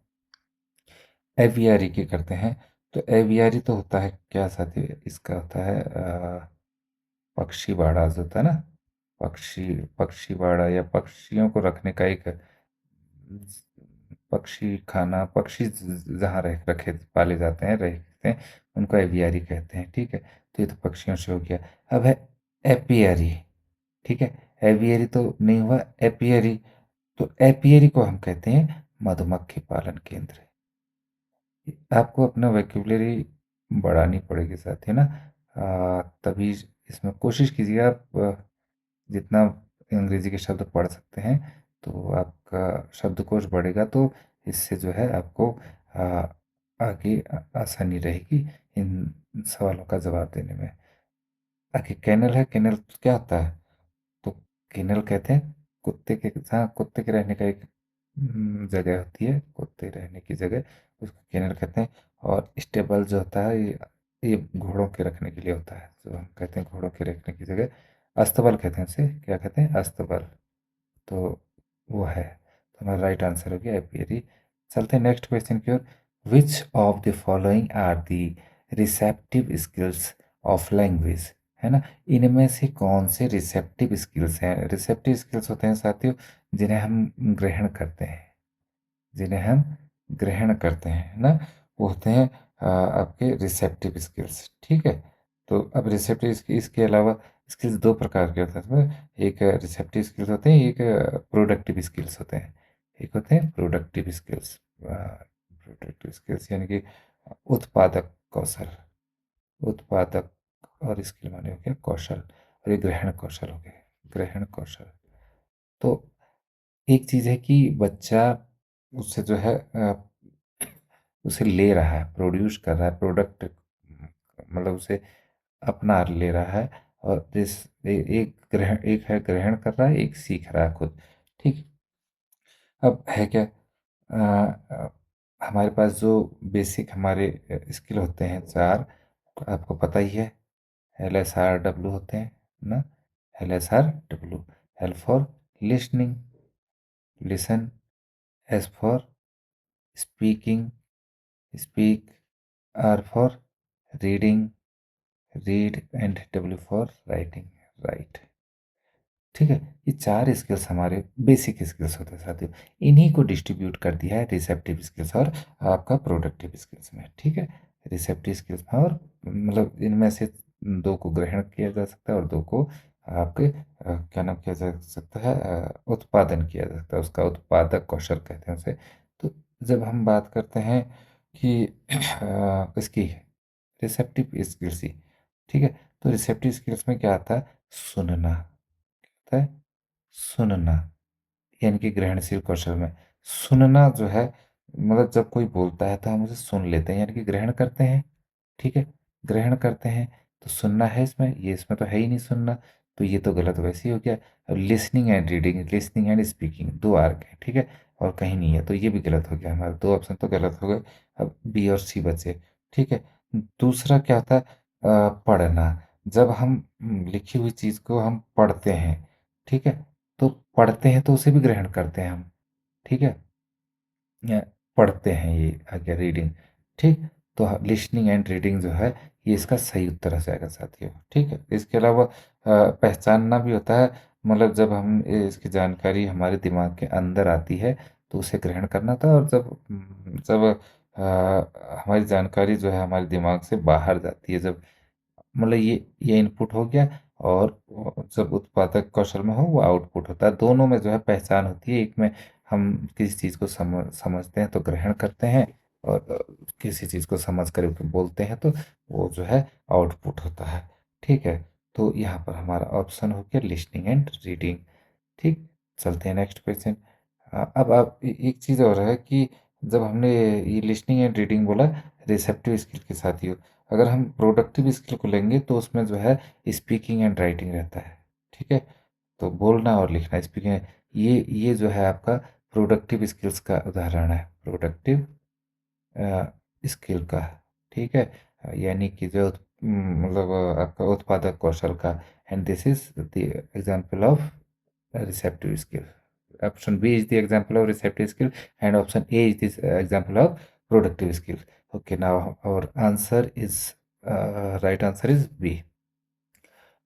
एवियरी की करते हैं, तो एवियरी तो होता है क्या साथी, इसका होता है पक्षी बाड़ा जो होता है ना, पक्षी, पक्षी बाड़ा या पक्षियों को रखने का एक पक्षी खाना, पक्षी जहाँ रह रखे पाले जाते हैं, रहते हैं, उनको एवियरी कहते हैं, ठीक है। तो ये तो पक्षियों से हो गया। अब है एपियरी, ठीक है, एवियरी तो नहीं हुआ, एपियरी। तो एपियरी को हम कहते हैं मधुमक्खी पालन केंद्र। आपको अपना वोकेबलरी बढ़ानी पड़ेगी साथ ही ना, तभी इसमें कोशिश कीजिए आप जितना अंग्रेजी के शब्द पढ़ सकते हैं, तो आपका शब्दकोश बढ़ेगा, तो इससे जो है आपको आ, आगे आसानी रहेगी इन सवालों का जवाब देने में। आगे कैनल है, कैनल क्या होता है, तो केनल कहते हैं कुत्ते के, जहाँ कुत्ते के रहने का एक जगह होती है, कुत्ते रहने की जगह, उसको केनल कहते हैं। और स्टेबल जो होता है ये घोड़ों के रखने के लिए होता है, जो हम कहते हैं घोड़ों के रखने की जगह, अस्तबल कहते हैं उसे, क्या कहते हैं, अस्तबल। तो वो है, तो हमारा राइट आंसर हो गया एपियरी। चलते हैं नेक्स्ट क्वेश्चन की ओर। Which of the following are the receptive skills of language, है ना। इनमें से कौन से रिसेप्टिव स्किल्स हैं, रिसेप्टिव स्किल्स होते हैं साथियों जिन्हें हम ग्रहण करते हैं, जिन्हें हम ग्रहण करते हैं ना, वो होते हैं आपके रिसेप्टिव स्किल्स, ठीक है। तो अब रिसेप्टिव इसके अलावा स्किल्स दो प्रकार के होते हैं इसमें, एक रिसेप्टिव स्किल्स होते हैं, एक प्रोडक्टिव स्किल्स होते हैं। एक होते हैं प्रोडक्टिव स्किल्स, प्रोडक्टिव स्किल्स यानी कि उत्पादक कौशल, उत्पादक, और स्किल माने हो गया कौशल, और ये ग्रहण कौशल हो गया, ग्रहण कौशल। तो एक चीज़ है कि बच्चा उससे जो है उसे ले रहा है, प्रोड्यूस कर रहा है, प्रोडक्ट मतलब उसे अपना ले रहा है। और एक ग्रहण, एक है ग्रहण कर रहा है, एक सीख रहा है खुद, ठीक। अब है क्या, हमारे पास जो बेसिक हमारे स्किल होते हैं चार, आपको पता ही है, LSR W होते हैं ना, LSR W। L for listening, listen, S for speaking, speak, R for reading, read, and W for writing, right, ठीक है। ये चार स्किल्स हमारे बेसिक स्किल्स होते हैं साथियों, इन्हीं को डिस्ट्रीब्यूट कर दिया है रिसेप्टिव स्किल्स और आपका प्रोडक्टिव स्किल्स में, ठीक है। रिसेप्टिव स्किल्स में, और मतलब इनमें से दो को ग्रहण किया जा सकता है और दो को आपके क्या नाम किया जा सकता है, उत्पादन किया जा सकता है, उसका उत्पादक कौशल कहते हैं उसे। तो जब हम बात करते हैं कि इसकी रिसेप्टिव स्किल्स ही, ठीक है, तो रिसेप्टिव स्किल्स में क्या आता है, सुनना, होता है सुनना, यानी कि ग्रहणशील कौशल में सुनना जो है, मतलब जब कोई बोलता है तो हम उसे सुन लेते हैं, यानी कि ग्रहण करते हैं। ठीक है, ग्रहण करते हैं। तो सुनना है इसमें, ये इसमें तो है ही नहीं सुनना, तो ये तो गलत वैसे ही हो गया। अब listening and reading, listening and speaking दो आर्क है, ठीक है, और कहीं नहीं है, तो ये भी गलत हो गया, हमारे दो ऑप्शन तो गलत हो गए। अब बी और सी बचे। ठीक है, दूसरा क्या था, पढ़ना। जब हम लिखी हुई चीज़ को हम पढ़ते हैं, ठीक है, तो पढ़ते हैं तो उसे भी ग्रहण करते हैं हम। ठीक है, या पढ़ते हैं, ये आ गया रीडिंग। ठीक, तो लिसनिंग एंड रीडिंग जो है, ये इसका सही उत्तर आ जाएगा साथियों। ठीक है, इसके अलावा पहचानना भी होता है, मतलब जब हम इसकी जानकारी हमारे दिमाग के अंदर आती है तो उसे ग्रहण करना था, और जब हमारी जानकारी जो है हमारे दिमाग से बाहर जाती है, जब मतलब ये इनपुट हो गया, और जब उत्पादक कौशल में हो वो आउटपुट होता है। दोनों में जो है पहचान होती है, एक में हम किसी चीज़ को समझते हैं तो ग्रहण करते हैं, और किसी चीज़ को समझ कर के बोलते हैं तो वो जो है आउटपुट होता है। ठीक है, तो यहाँ पर हमारा ऑप्शन हो गया लिसनिंग एंड रीडिंग। ठीक, चलते हैं नेक्स्ट क्वेश्चन। अब आप एक चीज़ और है कि जब हमने ये लिसनिंग एंड रीडिंग बोला रिसेप्टिव स्किल के साथ ही, अगर हम प्रोडक्टिव स्किल को लेंगे तो उसमें जो है स्पीकिंग एंड राइटिंग रहता है। ठीक है, तो बोलना और लिखना, स्पीकिंग, ये जो है आपका प्रोडक्टिव स्किल्स का उदाहरण है, प्रोडक्टिव स्किल का। ठीक है, यानी कि जो मतलब आपका उत्पादक कौशल का, and this is the example of receptive skill. Option B is the example of receptive skill, and option A is the example of productive skill. Okay, now our answer is right answer is B.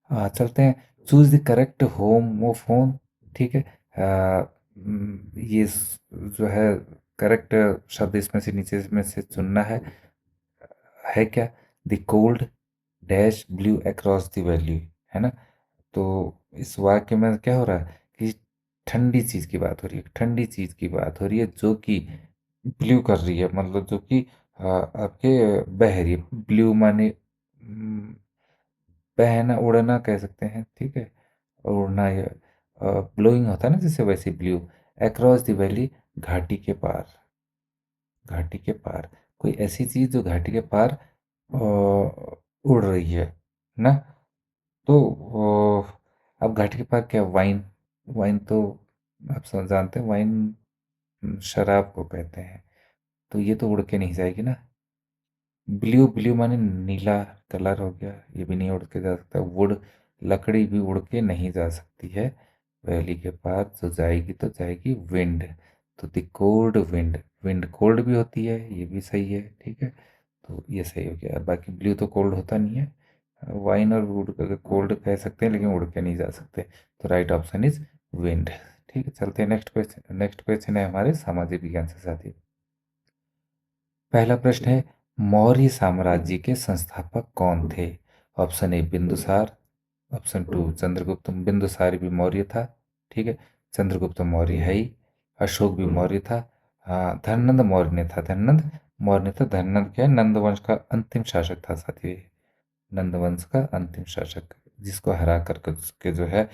चलते हैं, choose the correct home of home. ठीक है, ये जो है करेक्ट शब्द इसमें से नीचे में से चुनना है क्या, the cold dash blue across the value, है ना। तो इस वाक्य में क्या हो रहा है कि ठंडी चीज़ की बात हो रही है, ठंडी चीज़ की बात हो रही है जो कि ब्लू कर रही है, मतलब जो कि आपके बह रही है। ब्लू माने बहना उड़ना कह सकते हैं। ठीक है, और उड़ना ये ब्लोइंग होता है ना, जैसे वैसे ब्लू। अक्रॉस द वैली, घाटी के पार, घाटी के पार, कोई ऐसी चीज़ जो घाटी के पार उड़ रही है ना। तो अब घाटी के पार क्या, वाइन, वाइन तो आप सब जानते हैं, वाइन शराब को कहते हैं, तो ये तो उड़ के नहीं जाएगी ना। ब्लू, ब्लू माने नीला कलर हो गया, ये भी नहीं उड़ के जा सकता। वुड, लकड़ी भी उड़ के नहीं जा सकती है। वैली के पार जो जाएगी तो जाएगी विंड, तो the cold wind, wind cold भी होती है, ये भी सही है। ठीक है, तो ये सही हो गया, बाकी ब्लू तो कोल्ड होता नहीं है। वाइन और वुड अगर कोल्ड कह सकते हैं लेकिन उड़ के नहीं जा सकते, तो राइट ऑप्शन इज विंड। ठीक है, चलते हैं नेक्स्ट क्वेश्चन। नेक्स्ट क्वेश्चन है हमारे सामाजिक विज्ञान से साथी। पहला प्रश्न है, मौर्य साम्राज्य के संस्थापक कौन थे। Option A Bindusara, option two Chandragupta, Bindusara भी मौर्य था। ठीक है, चंद्रगुप्त मौर्य है ही, अशोक भी मौर्य था। हाँ, धननंद मौर्य ने था, धननंद मौर्य ने था। धननंद क्या है, नंद वंश का अंतिम शासक था साथी, नंद वंश का अंतिम शासक, जिसको हरा कर के जो है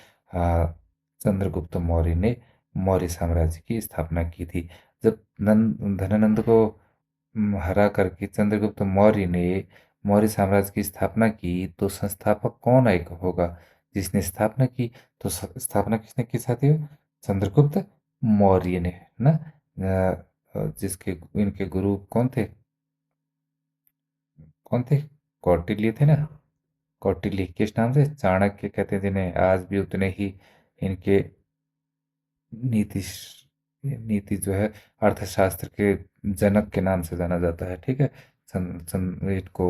चंद्रगुप्त मौर्य ने मौर्य साम्राज्य की स्थापना की थी। जब नंद धनानंद को हरा करके चंद्रगुप्त मौर्य ने मौर्य साम्राज्य की स्थापना की, तो संस्थापक कौन एक होगा जिसने स्थापना की। तो स्थापना किसने की साथियों, चंद्रगुप्त मौर्य ने ना। जिसके इनके गुरु कौन थे, कौन थे, कौटिल्य थे ना। कौटिल्य किस नाम से, चाणक्य कहते हैं जिन्हें, आज भी उतने ही इनके नीति नीति जो है अर्थशास्त्र के जनक के नाम से जाना जाता है। ठीक है, इनको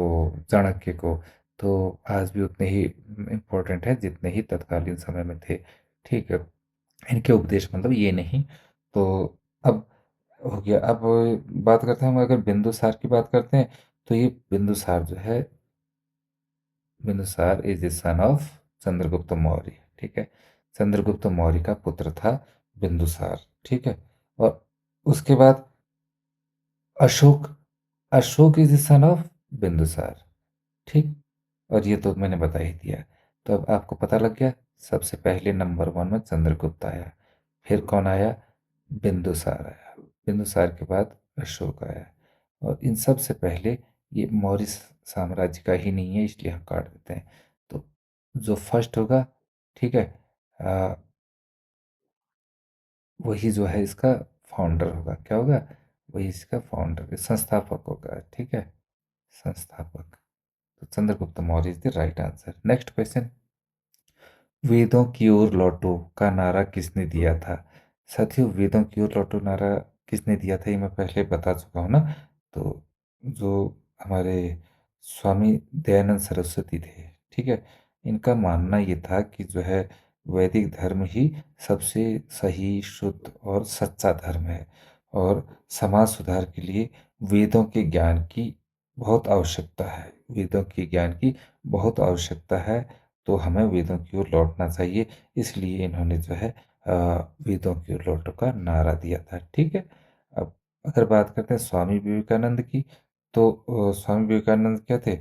चाणक्य को, तो आज भी उतने ही इम्पोर्टेंट है जितने ही तत्कालीन समय में थे। ठीक है, इनके उपदेश मतलब ये नहीं। तो अब हो गया, अब बात करते हैं हम, अगर बिंदुसार की बात करते हैं, तो ये बिंदुसार जो है, Bindusara is the son of Chandragupta Maurya. ठीक है, चंद्रगुप्त मौर्य का पुत्र था बिंदुसार। ठीक है, और उसके बाद Ashoka, Ashoka is the son of Bindusara. ठीक, और ये तो मैंने बता ही दिया। तो अब आपको पता लग गया, सबसे पहले नंबर वन में चंद्रगुप्त आया, फिर कौन आया? बिंदुसार आया। बिंदुसार के बाद अशोक आया। और इन सब से पहले ये मौर्य साम्राज्य का ही नहीं है, इसलिए हम काट देते हैं। तो जो फर्स्ट होगा, ठीक है, आ, वही जो है इसका फाउंडर होगा। क्या होगा? वही इसका फाउंडर, संस्थापक होगा। ठीक है, संस्थापक। तो Chandragupta Maurya is the right answer. Next question. वेदों की ओर लौटो का नारा किसने दिया था? साथियों, वेदों की ओर लौटो नारा किसने दिया था ये मैं पहले बता चुका हूँ ना। तो जो हमारे स्वामी दयानंद सरस्वती थे, ठीक है, इनका मानना ये था कि जो है वैदिक धर्म ही सबसे सही, शुद्ध और सच्चा धर्म है। और समाज सुधार के लिए वेदों के ज्ञान की बहुत आवश्यकता है। वेदों के ज्ञान की बहुत आवश्यकता है। तो हमें वेदों की ओर लौटना चाहिए। इसलिए इन्होंने जो है वेदों की ओर लौटो का नारा दिया था। ठीक है। अब अगर बात करते हैं स्वामी विवेकानंद की, तो स्वामी विवेकानंद क्या थे?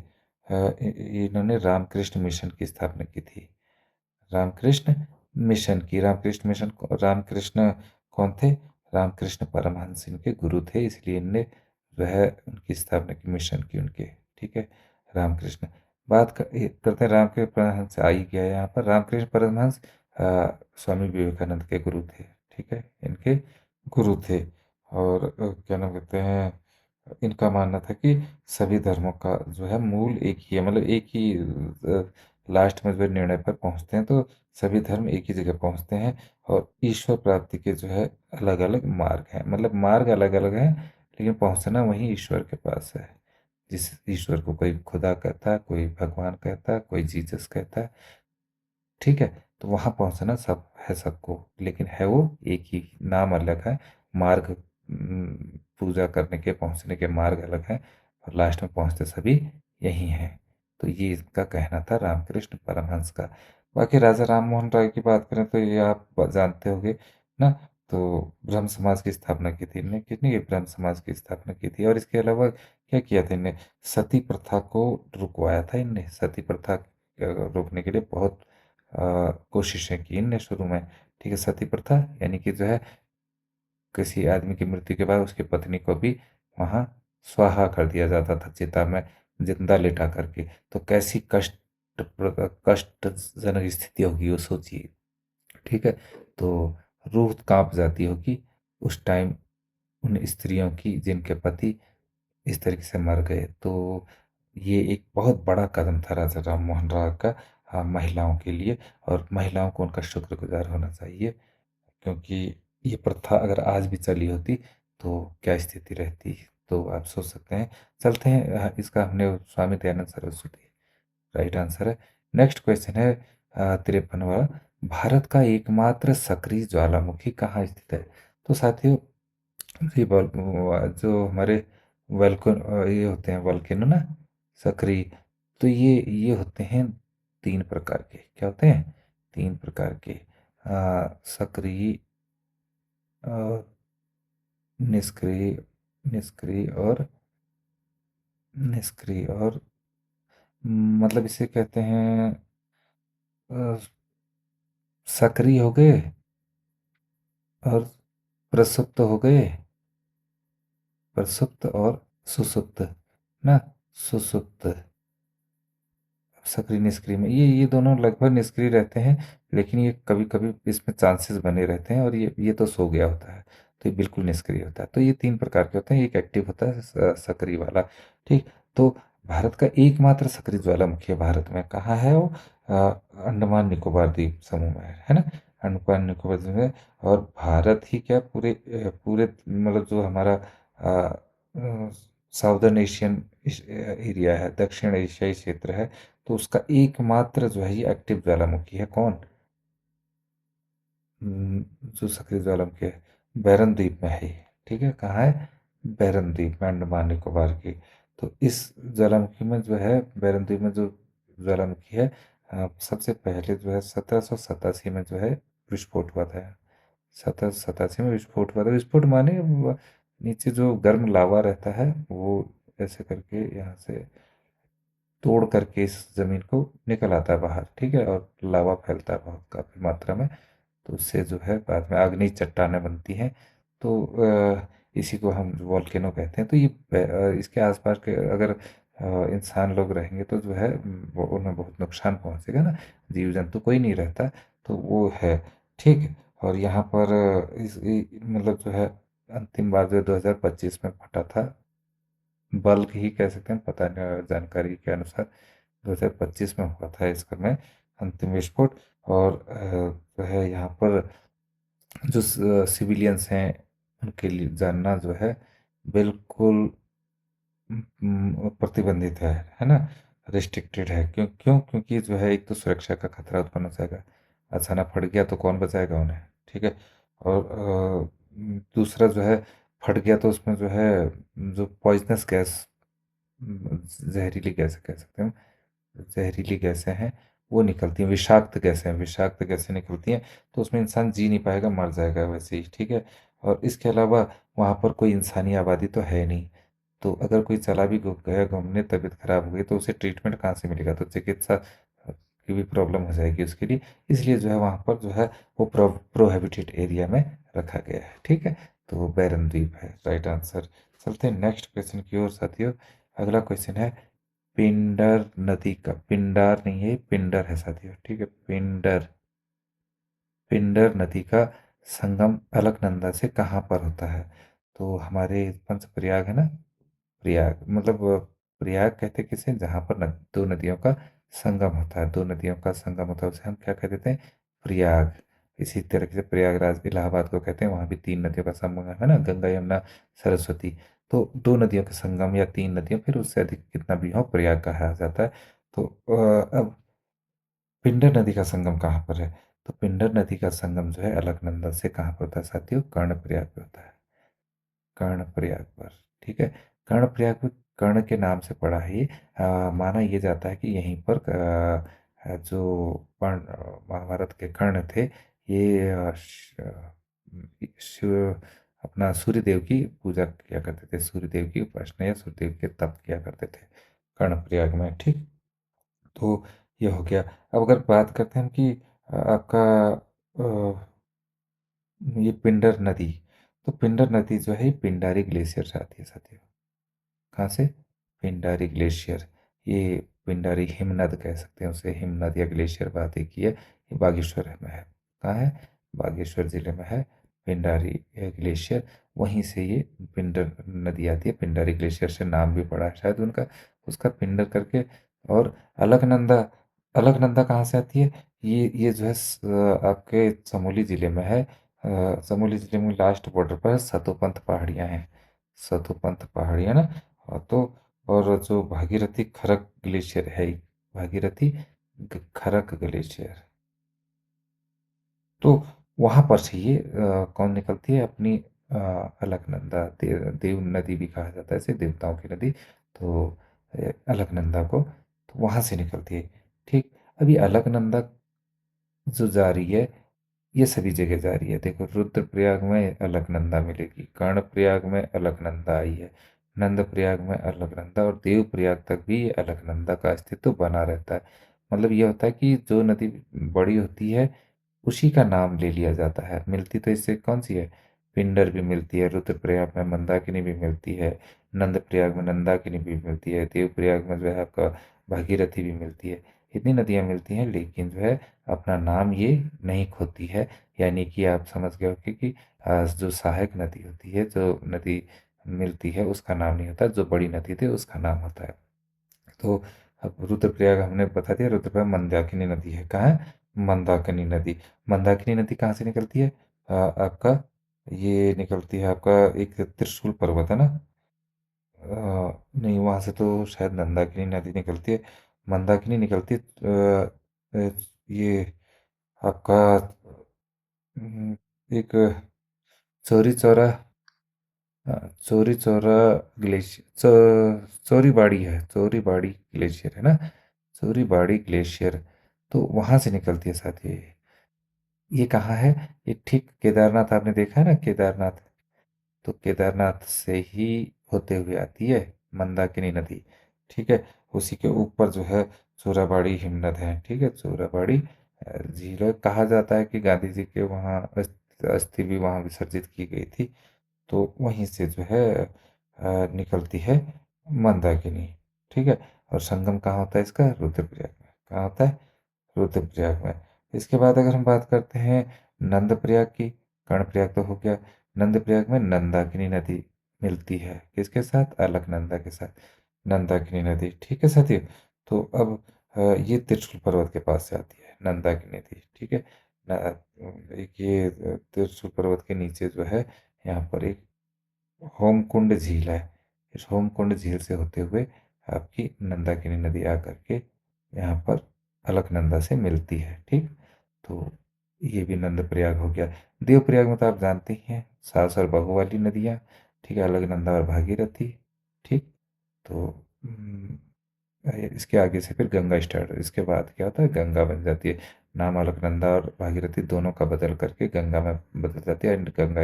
इन्होंने रामकृष्ण मिशन की स्थापना की थी। रामकृष्ण मिशन की, रामकृष्ण मिशन, रामकृष्ण कौन थे? रामकृष्ण परमहंस इनके गुरु थे, इसलिए इनने जो है उनकी स्थापना की, मिशन की उनके। ठीक है, रामकृष्ण। ये करते हैं रामकृष्ण परमहंस से, आ ही गया यहाँ पर। रामकृष्ण परमहंस स्वामी विवेकानंद के गुरु थे। ठीक है, इनके गुरु थे। और क्या नाम कहते हैं, इनका मानना था कि सभी धर्मों का जो है मूल एक ही है, मतलब एक ही लास्ट में जो है निर्णय पर पहुंचते हैं। तो सभी धर्म एक ही जगह पहुंचते हैं। और ईश्वर प्राप्ति के जो है अलग अलग मार्ग हैं, मतलब मार्ग अलग अलग हैं, लेकिन पहुंचना वही ईश्वर के पास है। जिस ईश्वर को कोई खुदा कहता है, कोई भगवान कहता है, कोई जीसस कहता है। ठीक है, तो वहां पहुंचना सब है सबको, लेकिन है वो एक ही, नाम अलग है। मार्ग, पूजा करने के, पहुंचने के मार्ग अलग हैं, और लास्ट में पहुंचते सभी यही हैं। तो ये इसका कहना था रामकृष्ण परमहंस का। बाकी राजा राम मोहन राय की बात करें तो ये आप जानते होंगे ना। तो ब्रह्म समाज की स्थापना की थी इनने, कितनी ये ब्रह्म समाज की स्थापना की थी। और इसके अलावा क्या किया था इनने? सती प्रथा को रुकवाया था इनने। सती प्रथा रोकने के लिए बहुत कोशिशें की इनने शुरू में। ठीक है, सती प्रथा यानी कि जो है किसी आदमी की मृत्यु के बाद उसकी पत्नी को भी वहां स्वाहा कर दिया जाता था, चिता में जिंदा लिटा करके। तो कैसी कष्टजनक स्थिति होगी वो सोचिए। ठीक है, तो रूह कांप जाती होगी उस टाइम उन स्त्रियों की जिनके पति इस तरीके से मर गए। तो ये एक बहुत बड़ा कदम था राजा राम मोहन राय का, महिलाओं के लिए। और महिलाओं को उनका शुक्रगुजार होना चाहिए, क्योंकि ये प्रथा अगर आज भी चली होती तो क्या स्थिति रहती। तो आप सोच सकते हैं। चलते हैं, इसका हमने स्वामी दयानंद सरस्वती राइट आंसर है। नेक्स्ट क्वेश्चन है 53वां। भारत का एकमात्र सक्रिय ज्वालामुखी कहाँ स्थित है? तो साथियों, ये जो हमारे वल्कन ये होते हैं वल्केनो ना, सक्रिय, तो ये होते हैं तीन प्रकार के। क्या होते हैं? तीन प्रकार के, सक्रिय, निष्क्रिय, निष्क्रिय और निष्क्रिय और मतलब इसे कहते हैं अ, सक्रिय हो गए और प्रसुप्त हो गए, प्रसुप्त और सुसुप्त ना, सुसुप्त। सक्रिय निष्क्रिय में ये दोनों लगभग निष्क्रिय रहते हैं, लेकिन ये कभी कभी इसमें चांसेस बने रहते हैं। और ये तो सो गया होता है, तो ये बिल्कुल निष्क्रिय होता है। तो ये तीन प्रकार के होते हैं। एक एक्टिव होता है सक्रिय वाला। ठीक। तो भारत का एकमात्र सक्रिय ज्वालामुखी है भारत में, कहाँ है वो? अंडमान निकोबार द्वीप समूह में है ना। अंडमान निकोबार द्वीप में। और भारत ही क्या, पूरे पूरे मतलब जो हमारा साउदर्न एशियन एरिया है, दक्षिण एशियाई क्षेत्र है, तो उसका एकमात्र जो है ये एक्टिव ज्वालामुखी है। कौन? जो सक्रिय ज्वालामुखी है, बैरन द्वीप में है ये। ठीक है, कहाँ है? बैरन द्वीप में, अंडमान निकोबार की। तो इस ज्वालामुखी में जो है, बैरन द्वीप में जो ज्वालामुखी है, सबसे पहले जो है 1787 में जो है विस्फोट हुआ था। 1787 में विस्फोट हुआ था। विस्फोट माने नीचे जो गर्म लावा रहता है वो ऐसे करके यहाँ से तोड़ करके इस जमीन को निकल आता है बाहर। ठीक है, और लावा फैलता है बहुत काफी मात्रा में। तो उससे जो है बाद में आग्नेय चट्टानें बनती हैं। तो इसी को हम वॉल्केनो कहते हैं। तो ये इसके आसपास के अगर इंसान लोग रहेंगे तो जो है वो उन्हें बहुत नुकसान पहुंचेगा ना, जीव जंतु कोई नहीं रहता। तो वो है, ठीक है। और यहाँ पर मतलब जो है अंतिम बार जो 2025 में फटा था, बल्क ही कह सकते हैं, पता नहीं, जानकारी के अनुसार 2025 में हुआ था इसका में अंतिम विस्फोट। और जो है यहाँ पर जो सिविलियंस हैं उनके लिए जानना जो है बिल्कुल प्रतिबंधित है ना, रिस्ट्रिक्टेड है। क्यों क्यों क्योंकि जो है एक तो सुरक्षा का खतरा उत्पन्न हो जाएगा, अचानक फट गया तो कौन बचाएगा उन्हें, ठीक है। और दूसरा जो है, फट गया तो उसमें जो है जो पॉइजनस गैस, जहरीली गैस कह सकते हैं, जहरीली गैसें हैं वो निकलती हैं, विषाक्त गैसें, विषाक्त गैसें निकलती हैं। तो उसमें इंसान जी नहीं पाएगा, मर जाएगा वैसे ही, ठीक है। और इसके अलावा वहाँ पर कोई इंसानी आबादी तो है नहीं। तो अगर कोई चला भी गया घूमने, तबीयत खराब हो गई, तो उसे ट्रीटमेंट कहाँ से मिलेगा, तो चिकित्सा की भी प्रॉब्लम हो जाएगी उसके लिए। इसलिए जो है वहाँ पर जो है वो प्रोहिबिटेड एरिया में रखा गया है, ठीक है। तो वो बैरन द्वीप है राइट आंसर। चलते हैं नेक्स्ट क्वेश्चन की ओर साथियों। अगला क्वेश्चन है पिंडर नदी का, पिंडार नहीं है, पिंडर है साथियों, ठीक है, पिंडर, पिंडर नदी का संगम अलकनंदा से कहाँ पर होता है। तो हमारे पंच प्रयाग है ना, प्रयाग मतलब प्रयाग कहते किसे, जहाँ पर दो नदियों का संगम होता है, दो नदियों का संगम होता है, उसे हम क्या कह देते हैं, प्रयाग। इसी तरीके से प्रयागराज इलाहाबाद को कहते हैं, वहाँ भी तीन नदियों का संगम है ना, गंगा यमुना सरस्वती। तो दो नदियों के संगम या तीन नदियों, फिर उससे अधिक कितना भी हो, प्रयाग कहा जाता है। तो अब पिंडर नदी का संगम कहाँ पर है। तो पिंडर नदी का संगम जो है अलकनंदा से कहाँ पर होता है साथियों, कर्णप्रयाग पे होता है, कर्णप्रयाग पर, ठीक है। कर्णप्रयाग में कर्ण के नाम से पड़ा है ये। माना ये जाता है कि यहीं पर जो महाभारत के कर्ण थे, ये शिव अपना सूर्यदेव की पूजा किया करते थे, सूर्यदेव की उपासना या सूर्यदेव के तप किया करते थे कर्णप्रयाग में, ठीक। तो ये हो गया। अब अगर बात करते हैं हम कि आपका ये पिंडर नदी, तो पिंडर नदी जो है ये पिंडारी ग्लेशियर से आती है साथियों। कहाँ से, पिंडारी ग्लेशियर। ये पिंडारी हिमनद कह सकते हैं उसे, हिमनद या ग्लेशियर बात एक ही है। ये बागेश्वर में है, कहाँ है, बागेश्वर जिले में है पिंडारी ग्लेशियर। वहीं से ये पिंडर नदी आती है, पिंडारी ग्लेशियर से नाम भी पड़ा है शायद उनका, उसका पिंडर करके। और अलकनंदा, अलकनंदा कहाँ से आती है, ये जो है आपके चमोली जिले में है। चमोली जिले में लास्ट बॉर्डर पर सतोपंथ पहाड़ियाँ हैं, सतोपंथ पहाड़ियाँ ना। तो और जो भागीरथी खरक ग्लेशियर है, भागीरथी खरक ग्लेशियर, तो वहां पर से ये कौन निकलती है अपनी अलकनंदा, देव नदी भी कहा जाता है इसे, देवताओं की नदी। तो अलकनंदा को तो वहां से निकलती है, ठीक। अभी अलकनंदा जो जा रही है, ये सभी जगह जा रही है। देखो रुद्रप्रयाग में अलकनंदा मिलेगी, कर्णप्रयाग में अलकनंदा आई है, नंदप्रयाग में अलकनंदा, और देवप्रयाग तक भी ये अलकनंदा का अस्तित्व बना रहता है। मतलब ये होता है कि जो नदी बड़ी होती है उसी का नाम ले लिया जाता है। मिलती तो इससे कौन सी है, पिंडर भी मिलती है, रुद्रप्रयाग में मंदाकिनी भी मिलती है, नंदप्रयाग में नंदाकिनी भी मिलती है, देवप्रयाग में जो है आपका भागीरथी भी मिलती है। इतनी नदियाँ मिलती हैं, लेकिन जो है अपना नाम ये नहीं खोती है। यानी कि आप समझ गए होंगे कि जो सहायक नदी होती है, जो नदी मिलती है उसका नाम नहीं होता, जो बड़ी नदी थी उसका नाम होता है। तो अब रुद्रप्रयाग हमने बता दिया, रुद्रप्रयाग मंदाकिनी नदी है, कहाँ है, मंदाकिनी नदी। मंदाकिनी नदी कहाँ से निकलती है, आपका ये निकलती है आपका एक त्रिशूल पर्वत है ना, नहीं वहाँ से तो शायद मंदाकिनी नदी निकलती है, मंदाकिनी निकलती है ये आपका एक चौरी चौरा, चौरी चौरा ग्लेशियर, चौरी बाड़ी है, चौरी बाड़ी ग्लेशियर है ना, चौरी बाड़ी ग्लेशियर। तो वहां से निकलती है साथ ये कहाँ है, ये ठीक केदारनाथ, आपने देखा है ना केदारनाथ, तो केदारनाथ से ही होते हुए आती है मंदाकिनी नदी, ठीक है। उसी के ऊपर जो है चोराबाड़ी हिमनद है, ठीक है, चोराबाड़ी झील है। कहा जाता है कि गांधी जी के वहाँ अस्थि भी वहाँ विसर्जित की गई थी। तो वहीं से जो है निकलती है मंदाकिनी। ठीक है। और संगम कहाँ होता है इसका? रुद्रप्रयाग में। कहाँ होता है? रुद्रप्रयाग में। इसके बाद अगर हम बात करते हैं नंदप्रयाग की, कर्णप्रयाग तो हो गया, नंदप्रयाग में नंदाकिनी नदी मिलती है, किसके साथ? अलकनंदा के साथ, नंदाकिनी नदी। ठीक है साथियों। तो अब ये त्रिशूल पर्वत के पास से आती है नंदाकिनी नदी। ठीक है। एक ये त्रिशूल पर्वत के नीचे जो है यहाँ पर एक होमकुंड झील है। इस होमकुंड झील से होते हुए आपकी नंदाकिनी नदी आकर के यहाँ पर अलकनंदा से मिलती है। ठीक। तो ये भी नंदप्रयाग हो गया। देवप्रयाग में तो आप जानते ही हैं, सास और बहू वाली नदियाँ। ठीक है, अलकनंदा और भागीरथी। ठीक। तो इसके आगे से फिर गंगा स्टार्ट, इसके बाद क्या होता है, गंगा बन जाती है। नाम अलकनंदा और भागीरथी दोनों का बदल करके गंगा में बदल जाती है। And Ganga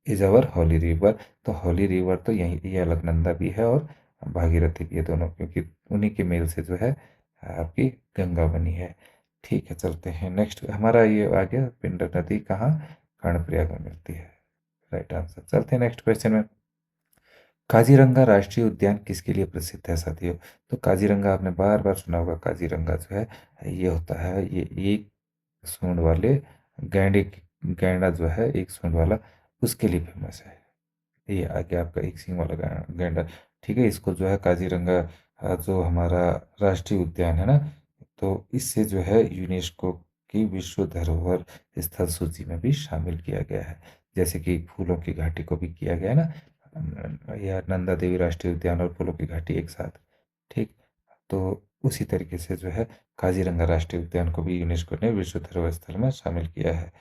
is our Holi river. तो होली रिवर तो यही, ये अलकनंदा भी है और भागीरथी भी है दोनों, क्योंकि उन्हीं के मेल से जो है आपकी गंगा बनी है। ठीक है, चलते हैं नेक्स्ट। हमारा ये आ गया पिंडर नदी कहाँ? कर्णप्रयाग में मिलती है। Right answer. चलते हैं नेक्स्ट क्वेश्चन में। काजीरंगा राष्ट्रीय उद्यान किसके लिए प्रसिद्ध है साथियों? तो काजीरंगा आपने बार बार सुना होगा। काजीरंगा जो है ये होता है, ये एक सूंड वाले गैंडे, गैंडा जो है एक सूंड वाला, उसके लिए फेमस है। ये आ गया आपका एक सींग वाला गैंडा। ठीक है। इसको जो है काजीरंगा जो हमारा राष्ट्रीय उद्यान है ना, तो इससे जो है यूनेस्को की विश्व धरोहर स्थल सूची में भी शामिल किया गया है। जैसे कि फूलों की घाटी को भी किया गया है ना, या नंदा देवी राष्ट्रीय उद्यान और फूलों की घाटी एक साथ। ठीक। तो उसी तरीके से जो है काजीरंगा राष्ट्रीय उद्यान को भी यूनेस्को ने विश्व धरोहर स्थल में शामिल किया है।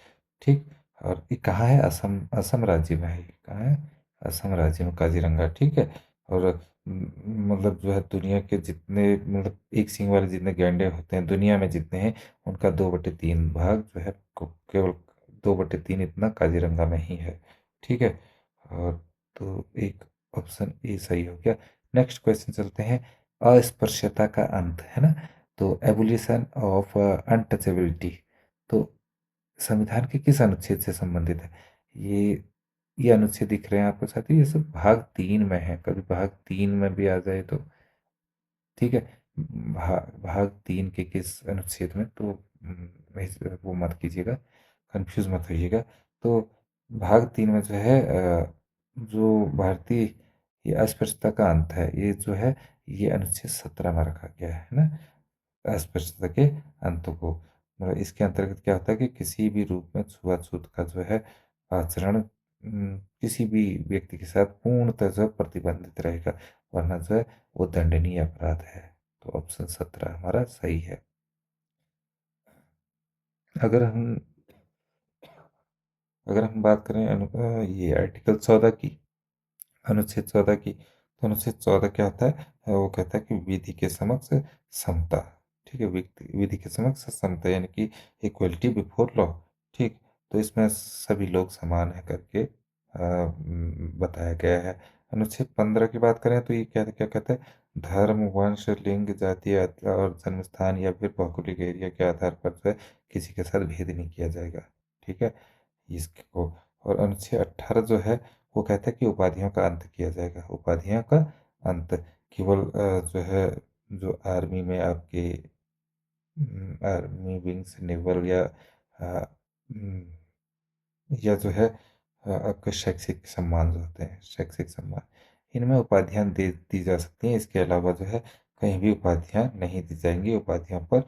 ठीक। और ये कहाँ है? असम, असम राज्य में है। ये कहाँ है? असम राज्य में काजीरंगा। ठीक है। और मतलब जो है दुनिया के जितने, मतलब एक सींग वाले जितने गैंडे होते हैं दुनिया में जितने हैं, उनका 2/3 भाग जो है केवल 2/3 इतना काजीरंगा में ही है। ठीक है। और तो एक ऑप्शन ए सही हो गया। नेक्स्ट क्वेश्चन चलते हैं। अस्पृश्यता का अंत, है ना, तो एबोलिशन ऑफ अनटचेबिलिटी, तो संविधान के किस अनुच्छेद से संबंधित है? ये ये अनुच्छेद दिख रहे हैं आपको साथियों, ये सब भाग 3 में है। कभी भाग 3 में भी आ जाए तो ठीक है। भाग 3 के किस अनुच्छेद में, तो वो मत कीजिएगा, कंफ्यूज मत होइएगा। तो भाग 3 में जो है जो भारतीय ये अस्पृश्यता का अंत है, ये जो है ये अनुच्छेद 17 में रखा गया है ना, अस्पृश्यता के अंत को। मतलब इसके अंतर्गत क्या होता है कि किसी भी रूप में छुआछूत का जो है आचरण किसी भी व्यक्ति के साथ पूर्णतः जो है प्रतिबंधित रहेगा, वरना जो है वो दंडनीय अपराध है। तो ऑप्शन 17 हमारा सही है। अगर हम अगर हम बात करें ये आर्टिकल 14 की, अनुच्छेद 14 की, तो अनुच्छेद 14 क्या होता है? वो कहता है कि विधि के समक्ष समता। ठीक है, विधि के समक्ष समता यानी कि इक्वलिटी बिफोर लॉ। ठीक। तो इसमें सभी लोग समान है करके बताया गया है। अनुच्छेद 15 की बात करें तो ये क्या क्या कहता है? धर्म, वंश, लिंग, जाति और जन्म स्थान या फिर भौगोलिक एरिया के आधार पर जो है किसी के साथ भेद नहीं किया जाएगा। ठीक है। इसको, और अनुच्छेद 18 जो है वो कहता है कि उपाधियों का अंत किया जाएगा। उपाधियों का अंत केवल जो है जो आर्मी में आपके आर्मी विंग्स, नेवल अ, उम, या जो है आपके शैक्षिक सम्मान जो होते हैं, शैक्षिक सम्मान, इनमें उपाधियां दे दी जा सकती हैं। इसके अलावा जो है कहीं भी उपाधियां नहीं दी जाएंगी। उपाधियों पर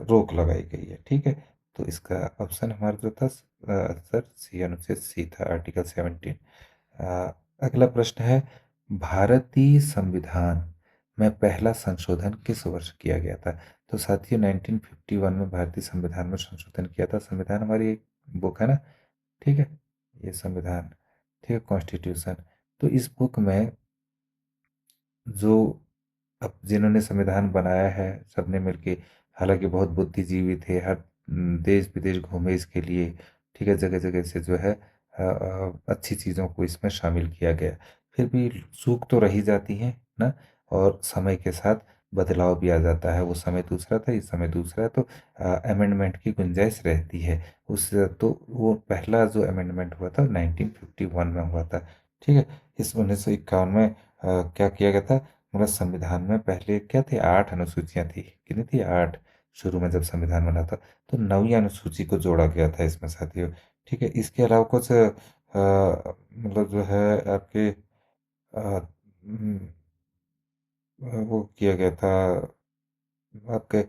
रोक लगाई गई है। ठीक है। तो इसका ऑप्शन हमारा जो था आंसर सी, अनुच्छेद सी था, आर्टिकल 17। अगला प्रश्न है, भारतीय संविधान में पहला संशोधन किस वर्ष किया गया था? तो साथियों 1951 में भारतीय संविधान में संशोधन किया था। संविधान हमारी एक बुक है ना, ठीक है, ये संविधान, ठीक है, कॉन्स्टिट्यूशन। तो इस बुक में जो अब जिन्होंने संविधान बनाया है सबने मिलके, हालांकि बहुत बुद्धिजीवी थे, हर देश विदेश घूमे इसके लिए। ठीक है, जगह जगह से जो है अच्छी चीज़ों को इसमें शामिल किया गया। फिर भी चूक तो रही जाती है ना, और समय के साथ बदलाव भी आ जाता है। वो समय दूसरा था, इस समय दूसरा है, तो अमेंडमेंट की गुंजाइश रहती है। उस तो वो पहला जो अमेंडमेंट हुआ था 1951 में हुआ था। ठीक है। इस 1951 में क्या किया गया था, मतलब संविधान में पहले क्या थे, 8 अनुसूचियां थी, कितनी थी, 8। शुरू में जब संविधान बना था तो 9वीं अनुसूची को जोड़ा गया था इसमें साथियों। ठीक है। इसके अलावा कुछ मतलब जो है आपके वो किया गया था आपके,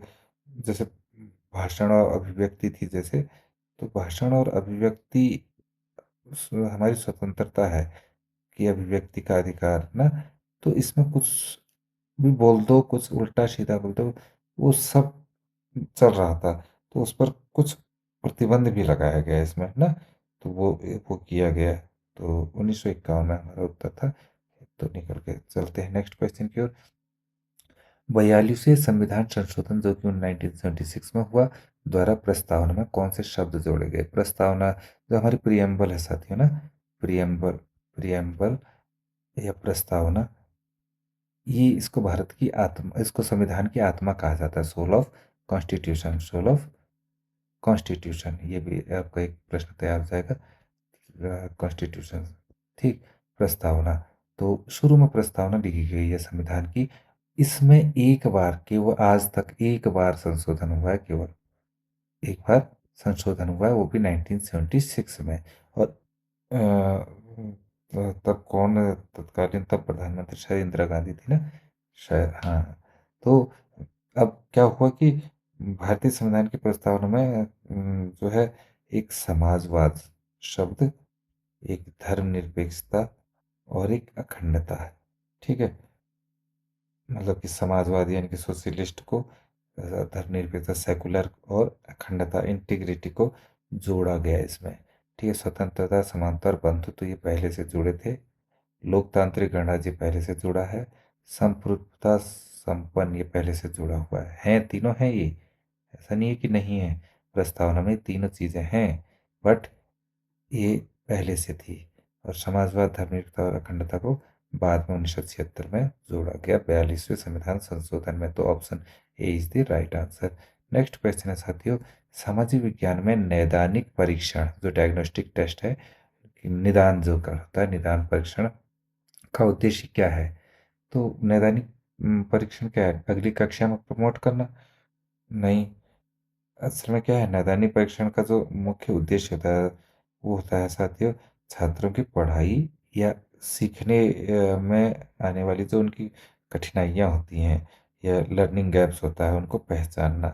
जैसे भाषण और अभिव्यक्ति थी जैसे, तो भाषण और अभिव्यक्ति हमारी स्वतंत्रता है कि अभिव्यक्ति का अधिकार ना, तो इसमें कुछ भी बोल दो, कुछ उल्टा सीधा बोल दो, वो सब चल रहा था। तो उस पर कुछ प्रतिबंध भी लगाया गया इसमें ना, तो वो किया गया। तो 1951 में हमारा उत्तर था। तो निकल के चलते हैं नेक्स्ट क्वेश्चन की ओर। 42वें संविधान संशोधन जो कि 1976 में हुआ, द्वारा प्रस्तावना में कौन से शब्द जोड़े गए। प्रस्तावना जो हमारी प्रियम्बल है साथियों ना, प्रियम्बल, प्रियम्बल या प्रस्तावना, ये इसको भारत की आत्मा, इसको संविधान की आत्मा कहा जाता है। Soul of constitution, soul of constitution, ये भी आपका एक प्रश्न तैयार हो जाएगा। कॉन्स्टिट्यूशन, ठीक। प्रस्तावना, तो शुरू में प्रस्तावना लिखी गई है संविधान की। इसमें एक बार, केवल आज तक एक बार संशोधन हुआ है, केवल एक बार संशोधन हुआ है, वो भी 1976 में। और तब कौन, तत्कालीन तब प्रधानमंत्री शायद इंदिरा गांधी थी ना, शायद, हाँ। तो अब क्या हुआ कि भारतीय संविधान की प्रस्तावना में जो है एक समाजवाद शब्द, एक धर्मनिरपेक्षता और एक अखंडता है। ठीक है। मतलब कि समाजवादी यानी कि सोशलिस्ट को, धर्मनिरपेक्षता सेकुलर, और अखंडता इंटीग्रिटी को जोड़ा गया इसमें। ठीक है। स्वतंत्रता, समानता और बंधुत्व ये पहले से जुड़े थे। लोकतांत्रिक गणराज्य पहले से जुड़ा है। संप्रभुता संपन्न ये पहले से जुड़ा हुआ है, तीनों हैं ये, ऐसा नहीं है कि नहीं है। प्रस्तावना में तीनों चीजें हैं, बट ये पहले से थी। और समाजवाद, धर्मनिरपेक्षता और अखंडता को बाद में 1976 में जोड़ा गया 42वें संविधान संशोधन में। तो option A is the right answer. Next question है साथियों, सामाजिक विज्ञान में नैदानिक परीक्षण जो डायग्नोस्टिक टेस्ट है, कि निदान जो का होता है, निदान परीक्षण का उद्देश्य क्या है। तो नैदानिक परीक्षण क्या है, अगली कक्षा में प्रमोट करना, नहीं। असल में क्या है, नैदानिक परीक्षण का जो मुख्य उद्देश्य होता है वो होता है साथियों, छात्रों की पढ़ाई या सीखने में आने वाली जो उनकी कठिनाइयाँ होती हैं या लर्निंग गैप्स होता है उनको पहचानना,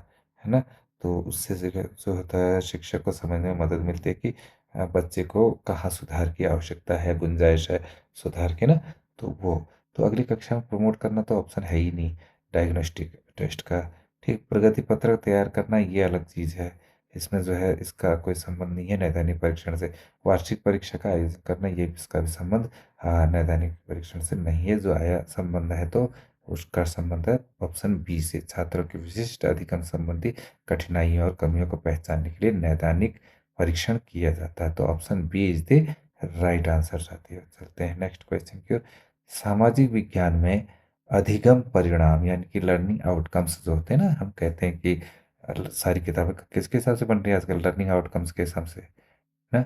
है ना। तो उससे जो होता है शिक्षक को समझने में मदद मिलती है कि बच्चे को कहाँ सुधार की आवश्यकता है, गुंजाइश है सुधार की ना। तो वो, तो अगली कक्षा में प्रमोट करना तो ऑप्शन है ही नहीं डायग्नोस्टिक टेस्ट का। ठीक। प्रगति पत्रक तैयार करना ये अलग चीज़ है, इसमें जो है इसका कोई संबंध नहीं है नैदानिक परीक्षण से। वार्षिक परीक्षा का आयोजन करना, ये इसका भी संबंध नैदानिक परीक्षण से नहीं है। जो आया संबंध है तो उसका संबंध है ऑप्शन बी से, छात्रों की विशिष्ट अधिगम संबंधी कठिनाइयों और कमियों को पहचानने के लिए नैदानिक परीक्षण किया जाता है। तो option B is the right answer साथियों। चलते हैं नेक्स्ट क्वेश्चन की ओर। सामाजिक विज्ञान में अधिगम परिणाम यानी कि लर्निंग आउटकम्स जो होते हैं ना, हम कहते हैं कि सारी किताबें किसके हिसाब से बन रही है आजकल, लर्निंग आउटकम्स के हिसाब से ना,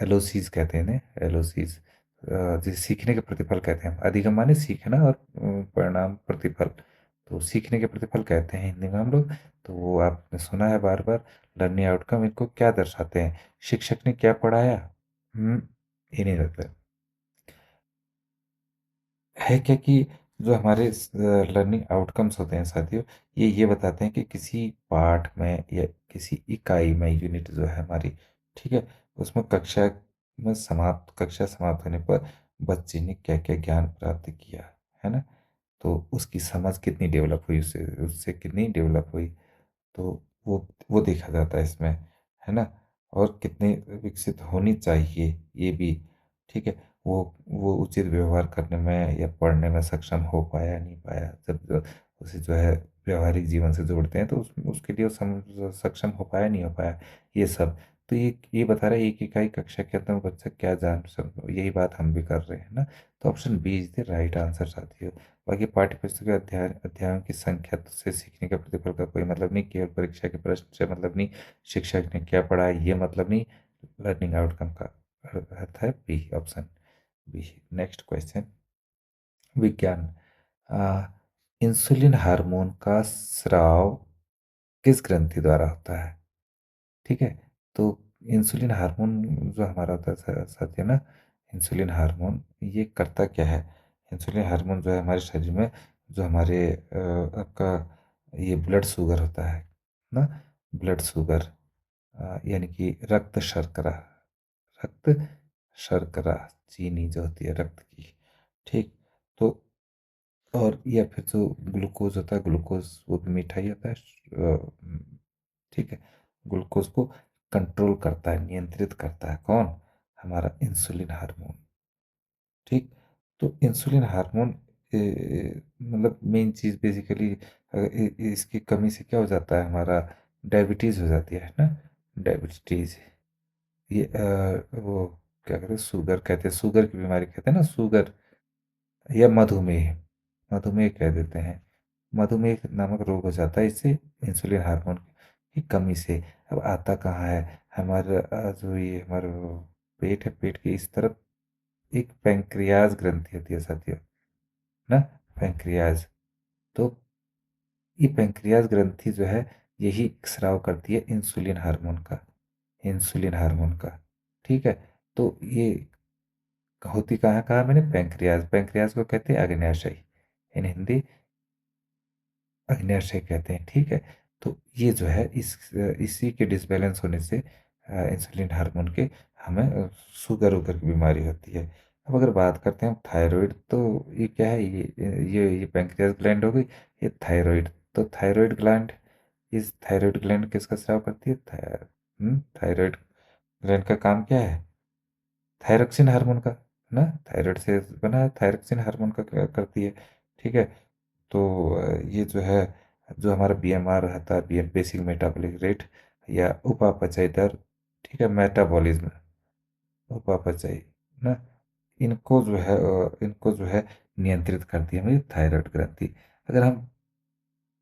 एलओसीज कहते हैं इन्हें, एलओसीज, जिसे सीखने के प्रतिफल कहते हैं। अधिगम माने सीखना और परिणाम प्रतिफल, तो सीखने के प्रतिफल कहते हैं हिंदी में हम लोग। तो वो आपने सुना है बार बार, लर्निंग आउटकम इनको क्या दर्शाते हैं, शिक्षक ने क्या पढ़ाया, ये नहीं रहता है क्या कि जो हमारे लर्निंग आउटकम्स होते हैं साथियों, ये बताते हैं कि किसी पाठ में या किसी इकाई में, यूनिट जो है हमारी, ठीक है, उसमें कक्षा समाप्त होने पर बच्चे ने क्या क्या ज्ञान प्राप्त किया, है ना। तो उसकी समझ कितनी डेवलप हुई, उससे उससे कितनी डेवलप हुई, तो वो देखा जाता है इसमें, है ना। और कितनी विकसित होनी चाहिए ये भी, ठीक है। वो उचित व्यवहार करने में या पढ़ने में सक्षम हो पाया नहीं पाया, जब उसे जो है व्यवहारिक जीवन से जोड़ते हैं तो उसके लिए वो सक्षम हो पाया नहीं हो पाया, ये सब। तो ये बता रहा है एक इकाई कक्षा के अंदर बच्चा क्या जान सब, यही बात हम भी कर रहे हैं ना। तो option B is the right answer साथियों। बाकी पाठ्य पुस्तक के अध्यायों की संख्या से सीखने के प्रतिफल का कोई मतलब नहीं, केवल परीक्षा के प्रश्न से मतलब नहीं, शिक्षक ने क्या पढ़ाया ये मतलब नहीं, लर्निंग आउटकम का अर्थ है B, option B. Next question, विज्ञान। आ, इंसुलिन हार्मोन का स्राव किस ग्रंथि द्वारा होता है? ठीक है, तो इंसुलिन हार्मोन जो हमारा होता है साथियों ना, इंसुलिन हार्मोन ये करता क्या है? इंसुलिन हार्मोन जो है हमारे शरीर में, जो हमारे आपका ये ब्लड शुगर होता है ना, ब्लड शुगर यानी कि रक्त शर्करा, रक्त शर्करा चीनी जो होती है रक्त की, ठीक। तो और या फिर जो ग्लूकोज होता है, ग्लूकोज वो भी मीठा ही होता है, ठीक है। ग्लूकोज को कंट्रोल करता है, नियंत्रित करता है कौन? हमारा इंसुलिन हार्मोन, ठीक। तो इंसुलिन हार्मोन मतलब मेन चीज़ बेसिकली इसकी कमी से क्या हो जाता है हमारा, डायबिटीज़ हो जाती है ना, डायबिटीज़। ये वो क्या कहते हैं, शुगर कहते हैं, शुगर की बीमारी कहते हैं ना, शुगर या मधुमेह, मधुमेह कह देते हैं। मधुमेह नामक रोग हो जाता है इससे, इंसुलिन हार्मोन की कमी से। अब आता कहाँ है? हमारा जो ये हमारा पेट है, पेट के इस तरफ एक पैंक्रियाज ग्रंथि होती है साथियों ना, पैंक्रियाज। तो ये पैंक्रियाज ग्रंथि जो है यही स्राव करती है इंसुलिन हार्मोन का, इंसुलिन हार्मोन का, ठीक है। तो ये होती कहाँ कहाँ मैंने, पैंक्रियाज, पैंक्रियाज को कहते हैं अग्न्याशय, इन हिंदी अग्न्याशय कहते हैं, ठीक है। तो ये जो है इसी के डिसबैलेंस होने से इंसुलिन हार्मोन के हमें शुगर वुगर की बीमारी होती है। अब अगर बात करते हैं थायराइड, तो ये क्या है, ये पैंक्रियास ग्लैंड हो गई, ये थायराइड। तो थायराइड ग्लैंड, इस थायराइड ग्लैंड किसका स्राव करती है? थायराइड ग्लैंड का काम क्या है? थायरोक्सिन हार्मोन का, है ना, थायराइड से बना है, थायरोक्सिन हार्मोन का करती है, ठीक है। तो ये जो है, जो हमारा बीएमआर रहता है, बी बेसिक मेटाबॉलिक रेट या उपापचय दर, ठीक है, मेटाबॉलिज्म, उपापचय ना, इनको जो है नियंत्रित करती है हमारी थायराइड ग्रंथि। अगर हम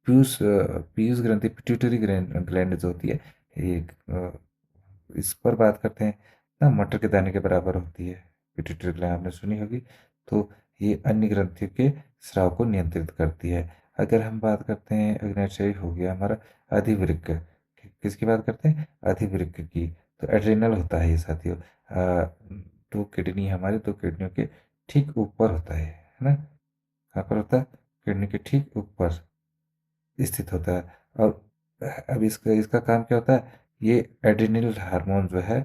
पीयूष ग्रंथि, पिट्यूटरी ग्लैंड जो होती है, ये इस पर बात करते हैं ना, मटर के दाने के बराबर होती है पिट्यूटरी ग्लैंड, आपने सुनी होगी। तो ये अन्य ग्रंथियों के स्राव को नियंत्रित करती है। अगर हम बात करते हैं, अग्न्याशय हो गया हमारा, अधिवृक्क, किसकी बात करते हैं? अधिवृक्क की। तो एड्रिनल होता है ये साथियों, दो किडनी, हमारे दो किडनियों के ठीक ऊपर होता है ना, कहाँ पर होता है? किडनी के ठीक ऊपर स्थित होता है। और अब इसका इसका काम क्या होता है? ये एड्रिनल हार्मोन जो है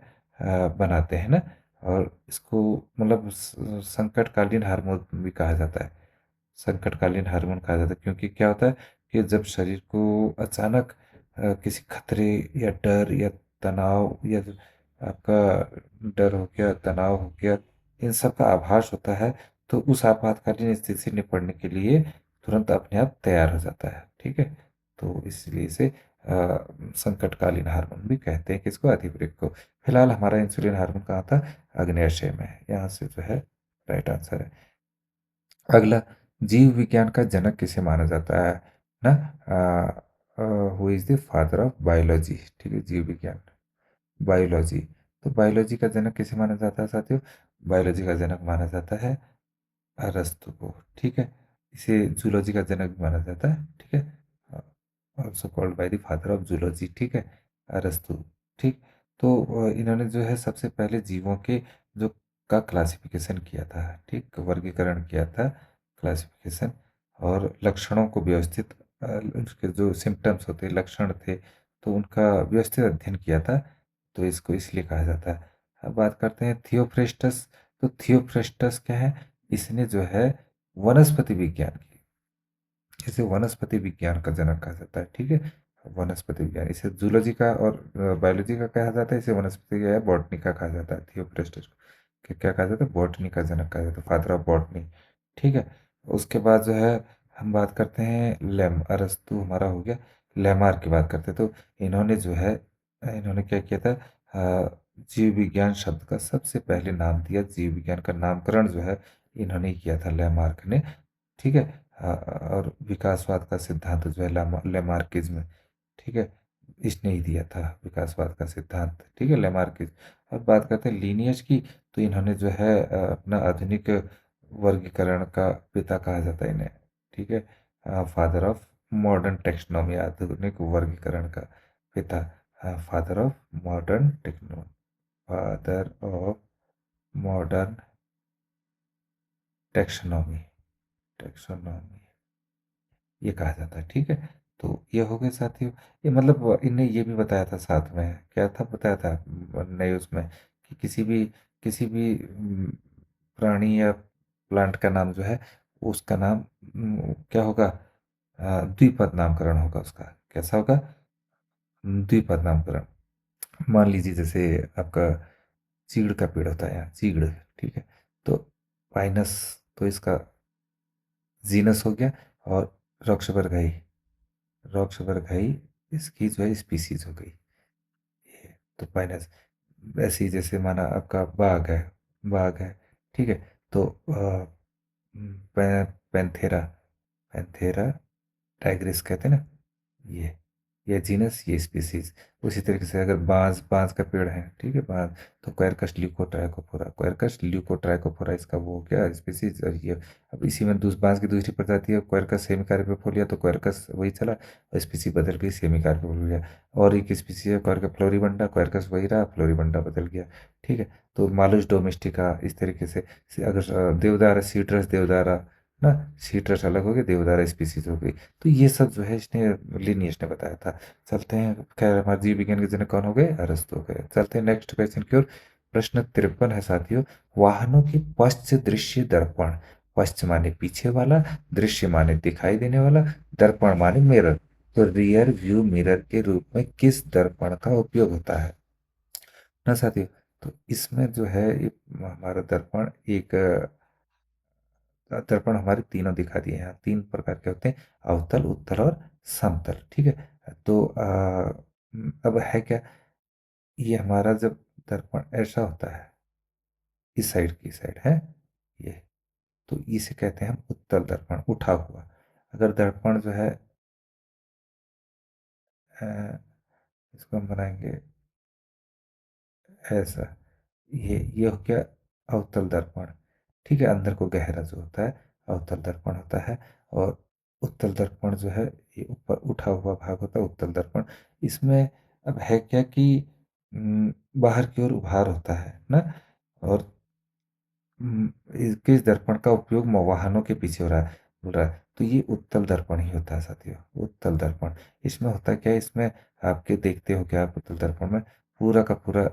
बनाते हैं ना, और इसको मतलब संकटकालीन हार्मोन भी कहा जाता है, संकटकालीन हार्मोन कहा जाता है। क्योंकि क्या होता है कि जब शरीर को अचानक किसी खतरे या डर या तनाव या आपका डर हो गया, तनाव हो गया, इन सब का आभास होता है, तो उस आपातकालीन स्थिति से निपटने के लिए तुरंत अपने आप तैयार हो जाता है, ठीक है। तो इसलिए इसे संकटकालीन हार्मोन भी कहते हैं, किसको? अधिवृक्क को। फिलहाल हमारा इंसुलिन हार्मोन कहाँ था? अग्न्याशय में है। यहाँ से जो है राइट आंसर है। अगला, जीव विज्ञान का जनक किसे माना जाता है ना? Who is the father of biology, ठीक है, जीव विज्ञान, बायोलॉजी। तो बायोलॉजी का जनक किसे माना जाता है साथियों? बायोलॉजी का जनक माना जाता है अरस्तु को, ठीक है। इसे जूलॉजी का जनक भी माना जाता है, ठीक है, also called by the father of zoology, ठीक है, अरस्तु, ठीक। तो इन्होंने जो है सबसे पहले जीवों के जो का क्लासिफिकेशन किया था, ठीक, वर्गीकरण किया था, क्लासिफिकेशन, और लक्षणों को व्यवस्थित, उसके जो सिम्टम्स होते, लक्षण थे, तो उनका व्यवस्थित अध्ययन किया था। तो इसको इसलिए कहा जाता है। अब बात करते हैं थियोफ्रेस्टस। तो थियोफ्रेस्टस क्या है? इसने जो है वनस्पति विज्ञान की, इसे वनस्पति विज्ञान का जनक कहा जाता है, ठीक है, वनस्पति विज्ञान। इसे जूलॉजी का और बायोलॉजी का कहा जाता है, इसे वनस्पति या बॉटनी का कहा जाता है। थियोफ्रेस्टस को क्या कहा जाता है? बॉटनी का जनक कहा जाता है, फादर ऑफ बॉटनी, ठीक है। उसके बाद जो है हम बात करते हैं लेम, अरस्तु हमारा हो गया, लेमार की बात करते हैं। तो इन्होंने जो है, इन्होंने क्या किया था? जीव विज्ञान शब्द का सबसे पहले नाम दिया, जीव विज्ञान का नामकरण जो है इन्होंने किया था, लेमार्क ने। ठीक है। और विकासवाद का सिद्धांत जो है लेमार्किज्म, ठीक है, इसने ही दिया था विकासवाद का सिद्धांत। ठीक है, लेमार्किज्म। अब बात करते हैं लीनियज की, तो इन्होंने जो है अपना आधुनिक वर्गीकरण का पिता कहा जाता है इन्हें। ठीक है, फादर ऑफ मॉडर्न टेक्सोनॉमी, आधुनिक वर्गीकरण का पिता, father of modern techno father of modern taxonomy, taxonomy ये कहा जाता है। ठीक है, तो ये हो गए साथियों। ये मतलब इनने ये भी बताया था साथ में, क्या था बताया था नए उसमें, कि किसी भी प्राणी या प्लांट का नाम जो है उसका नाम क्या होगा, द्विपद नामकरण होगा उसका। कैसा होगा? द्विपद नामकरण। मान लीजिए जैसे आपका चीड़ का पेड़ होता है, यहाँ चीड़, ठीक है, तो पाइनस, तो इसका जीनस हो गया, और रॉक्सबर्गीई, रॉक्सबर्गीई इसकी जो है स्पीसीज हो गई ये, तो पाइनस। ऐसे ही जैसे माना आपका बाघ है, बाघ है, ठीक है, तो पैंथेरा, पैंथेरा टाइग्रिस कहते हैं ना, ये ये जीनस, ये स्पीसीज। उसी तरीके से अगर बांस, बांस का पेड़ है, ठीक है, बांस, तो क्वेरकस ल्यूकोट्राइकोफोरा, क्वेरकस ल्यूकोट्राइकोफोरा इसका वो क्या स्पीसीज। और ये अब इसी में बांस की दूसरी प्रजाति है क्वेरकस सेमिकार्पिफोलिया, तो क्वेरकस वही चला, और स्पीसी बदल गई सेमिकार्पिफोलिया। और एक स्पीसी है क्वेरका फ्लोरिबंडा, क्वेरकस वही रहा, फ्लोरिबंडा बदल गया। ठीक है, तो मालुस डोमेस्टिका इस तरीके से। अगर देवदार है, सीट्रस देवदारा ना, सीट्रस अलग हो गया, देवदारा स्पीसीज हो गई। तो ये सब जो है इसने लिनियस ने बताया था। चलते हैं, खैर हमारे जीव विज्ञान के जनक कौन हो गए? अरस्तु हो गए। चलते हैं नेक्स्ट क्वेश्चन की ओर। प्रश्न 53 है साथियों। वाहनों की पश्च दृश्य दर्पण, पश्च माने पीछे वाला, दृश्य माने दिखाई देने वाला, दर्पण माने मिरर, तो रियर व्यू मिरर के रूप में किस दर्पण का उपयोग होता है ना साथियों? तो इसमें जो है ये हमारा दर्पण एक दर्पण हमारे तीनों दिखा दिए हैं, तीन प्रकार के होते हैं, अवतल, उत्तल और समतल। ठीक है, तो अब है क्या, ये हमारा जब दर्पण ऐसा होता है, इस साइड की साइड है ये, तो इसे कहते हैं हम उत्तल दर्पण, उठा हुआ। अगर दर्पण जो है अ, इसको हम बनाएंगे ऐसा, ये हो गया अवतल दर्पण। ठीक है, अंदर को गहरा जो होता है अवतल दर्पण होता है। और उत्तल दर्पण जो है ये ऊपर उठा हुआ भाग होता है उत्तल दर्पण। इसमें अब है क्या कि बाहर की ओर उभार होता है ना, और किस दर्पण का उपयोग वाहनों के पीछे हो रहा है, बोल रहा है, तो ये उत्तल दर्पण ही होता है साथियों, उत्तल दर्पण। इसमें होता क्या है, इसमें आपके देखते हो क्या, आप उत्तल दर्पण में पूरा का पूरा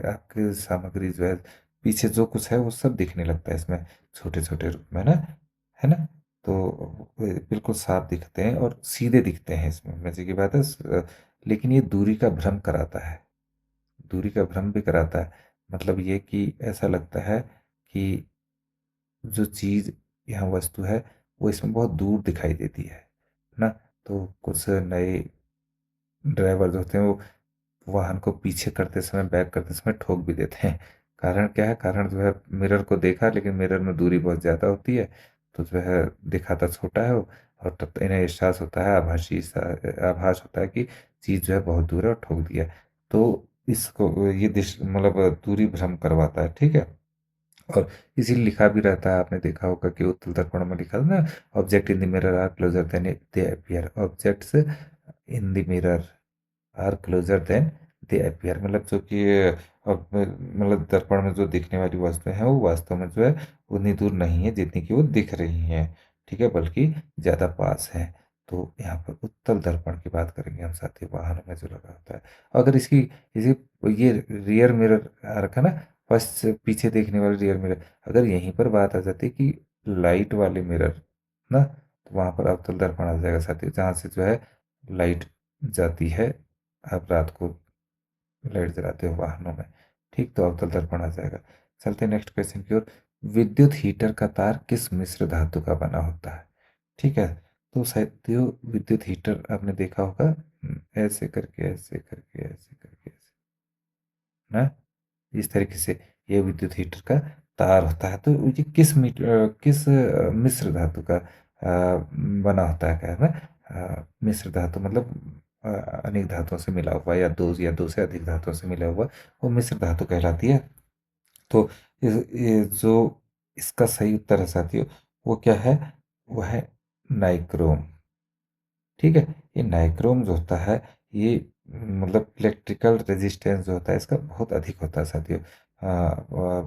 आपकी सामग्री जो है, पीछे जो कुछ है वो सब दिखने लगता है इसमें, छोटे छोटे रूप में ना, है ना। तो बिल्कुल साफ दिखते हैं और सीधे दिखते हैं, इसमें मजे की बात है। लेकिन ये दूरी का भ्रम कराता है, दूरी का भ्रम भी कराता है। मतलब ये कि ऐसा लगता है कि जो चीज़ यहाँ वस्तु है वो इसमें बहुत दूर दिखाई देती है ना। तो कुछ नए ड्राइवर जो होते हैं वो वाहन को पीछे करते समय, बैक करते समय ठोक भी देते हैं। कारण क्या है? कारण जो है मिरर को देखा, लेकिन मिरर में दूरी बहुत ज़्यादा होती है, तो जो है दिखाता छोटा है वो, और तब इन्हें एहसास होता है, आभास होता है कि चीज़ जो है बहुत दूर है और ठोक दिया। तो इसको ये दिश मतलब दूरी भ्रम करवाता है। ठीक है, और इसीलिए लिखा भी रहता है, आपने देखा होगा कि उत्तल दर्पण में लिखा था ना, object in the mirror are closer than they appear, objects in the mirror are closer than they appear. मतलब जो कि अब मतलब दर्पण में जो दिखने वाली वस्तुएं हैं वो वास्तव में जो है उतनी दूर नहीं है जितनी कि वो दिख रही हैं। ठीक है, बल्कि ज़्यादा पास है। तो यहाँ पर उत्तल दर्पण की बात करेंगे हम साथ ही, वाहनों में जो लगा होता है। अगर इसकी इसी ये रियर मिरर रखा ना, फर्स्ट से पीछे देखने वाले रियर मिरर, अगर यहीं पर बात आ जाती कि लाइट वाले मिरर ना, तो वहाँ पर अवतल दर्पण आ जाएगा साथी, जहाँ से जो है लाइट जाती है, आप रात को लाइट जलाते हो वाहनों में, ठीक, तो अवतल दर्पण आ जाएगा। चलते हैं नेक्स्ट क्वेश्चन की ओर। विद्युत हीटर का तार किस मिश्र धातु का बना होता है? ठीक है, तो साथियों विद्युत हीटर आपने देखा होगा, ऐसे करके ऐसे करके ऐसे करके ऐसे, ना। इस तरीके से ये विद्युत हीटर का तार होता है। तो ये किस मिश्र धातु का बना होता है, क्या है ना, मिश्र धातु मतलब अ, अनेक धातुओं से मिला हुआ, या दो से अधिक धातुओं से मिला हुआ, वो मिश्र धातु कहलाती है। तो ये जो इसका सही उत्तर है साथियों, वो क्या है, वो है नाइक्रोम। ठीक है। ये नाइक्रोम जो होता है, ये मतलब इलेक्ट्रिकल रेजिस्टेंस जो होता है इसका बहुत अधिक होता है साथियों।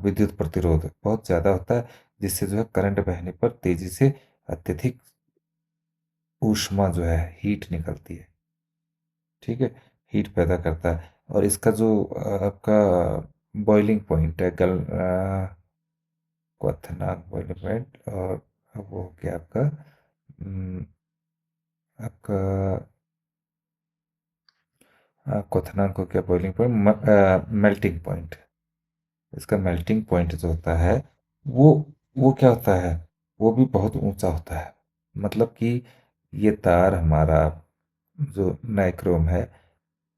विद्युत प्रतिरोध बहुत ज़्यादा होता है, जिससे जो है करंट बहने पर तेजी से अत्यधिक ऊष्मा जो है, हीट निकलती है। ठीक है। हीट पैदा करता है। और इसका जो आपका बॉइलिंग पॉइंट है, क्वथनांक बॉइलिंग पॉइंट, और वो हो गया आपका आपका क्वथनांक हो गया, बॉइलिंग पॉइंट, मेल्टिंग पॉइंट। इसका मेल्टिंग पॉइंट जो होता है, वो वो क्या होता है, वो भी बहुत ऊंचा होता है। मतलब कि ये तार हमारा जो नाइक्रोम है,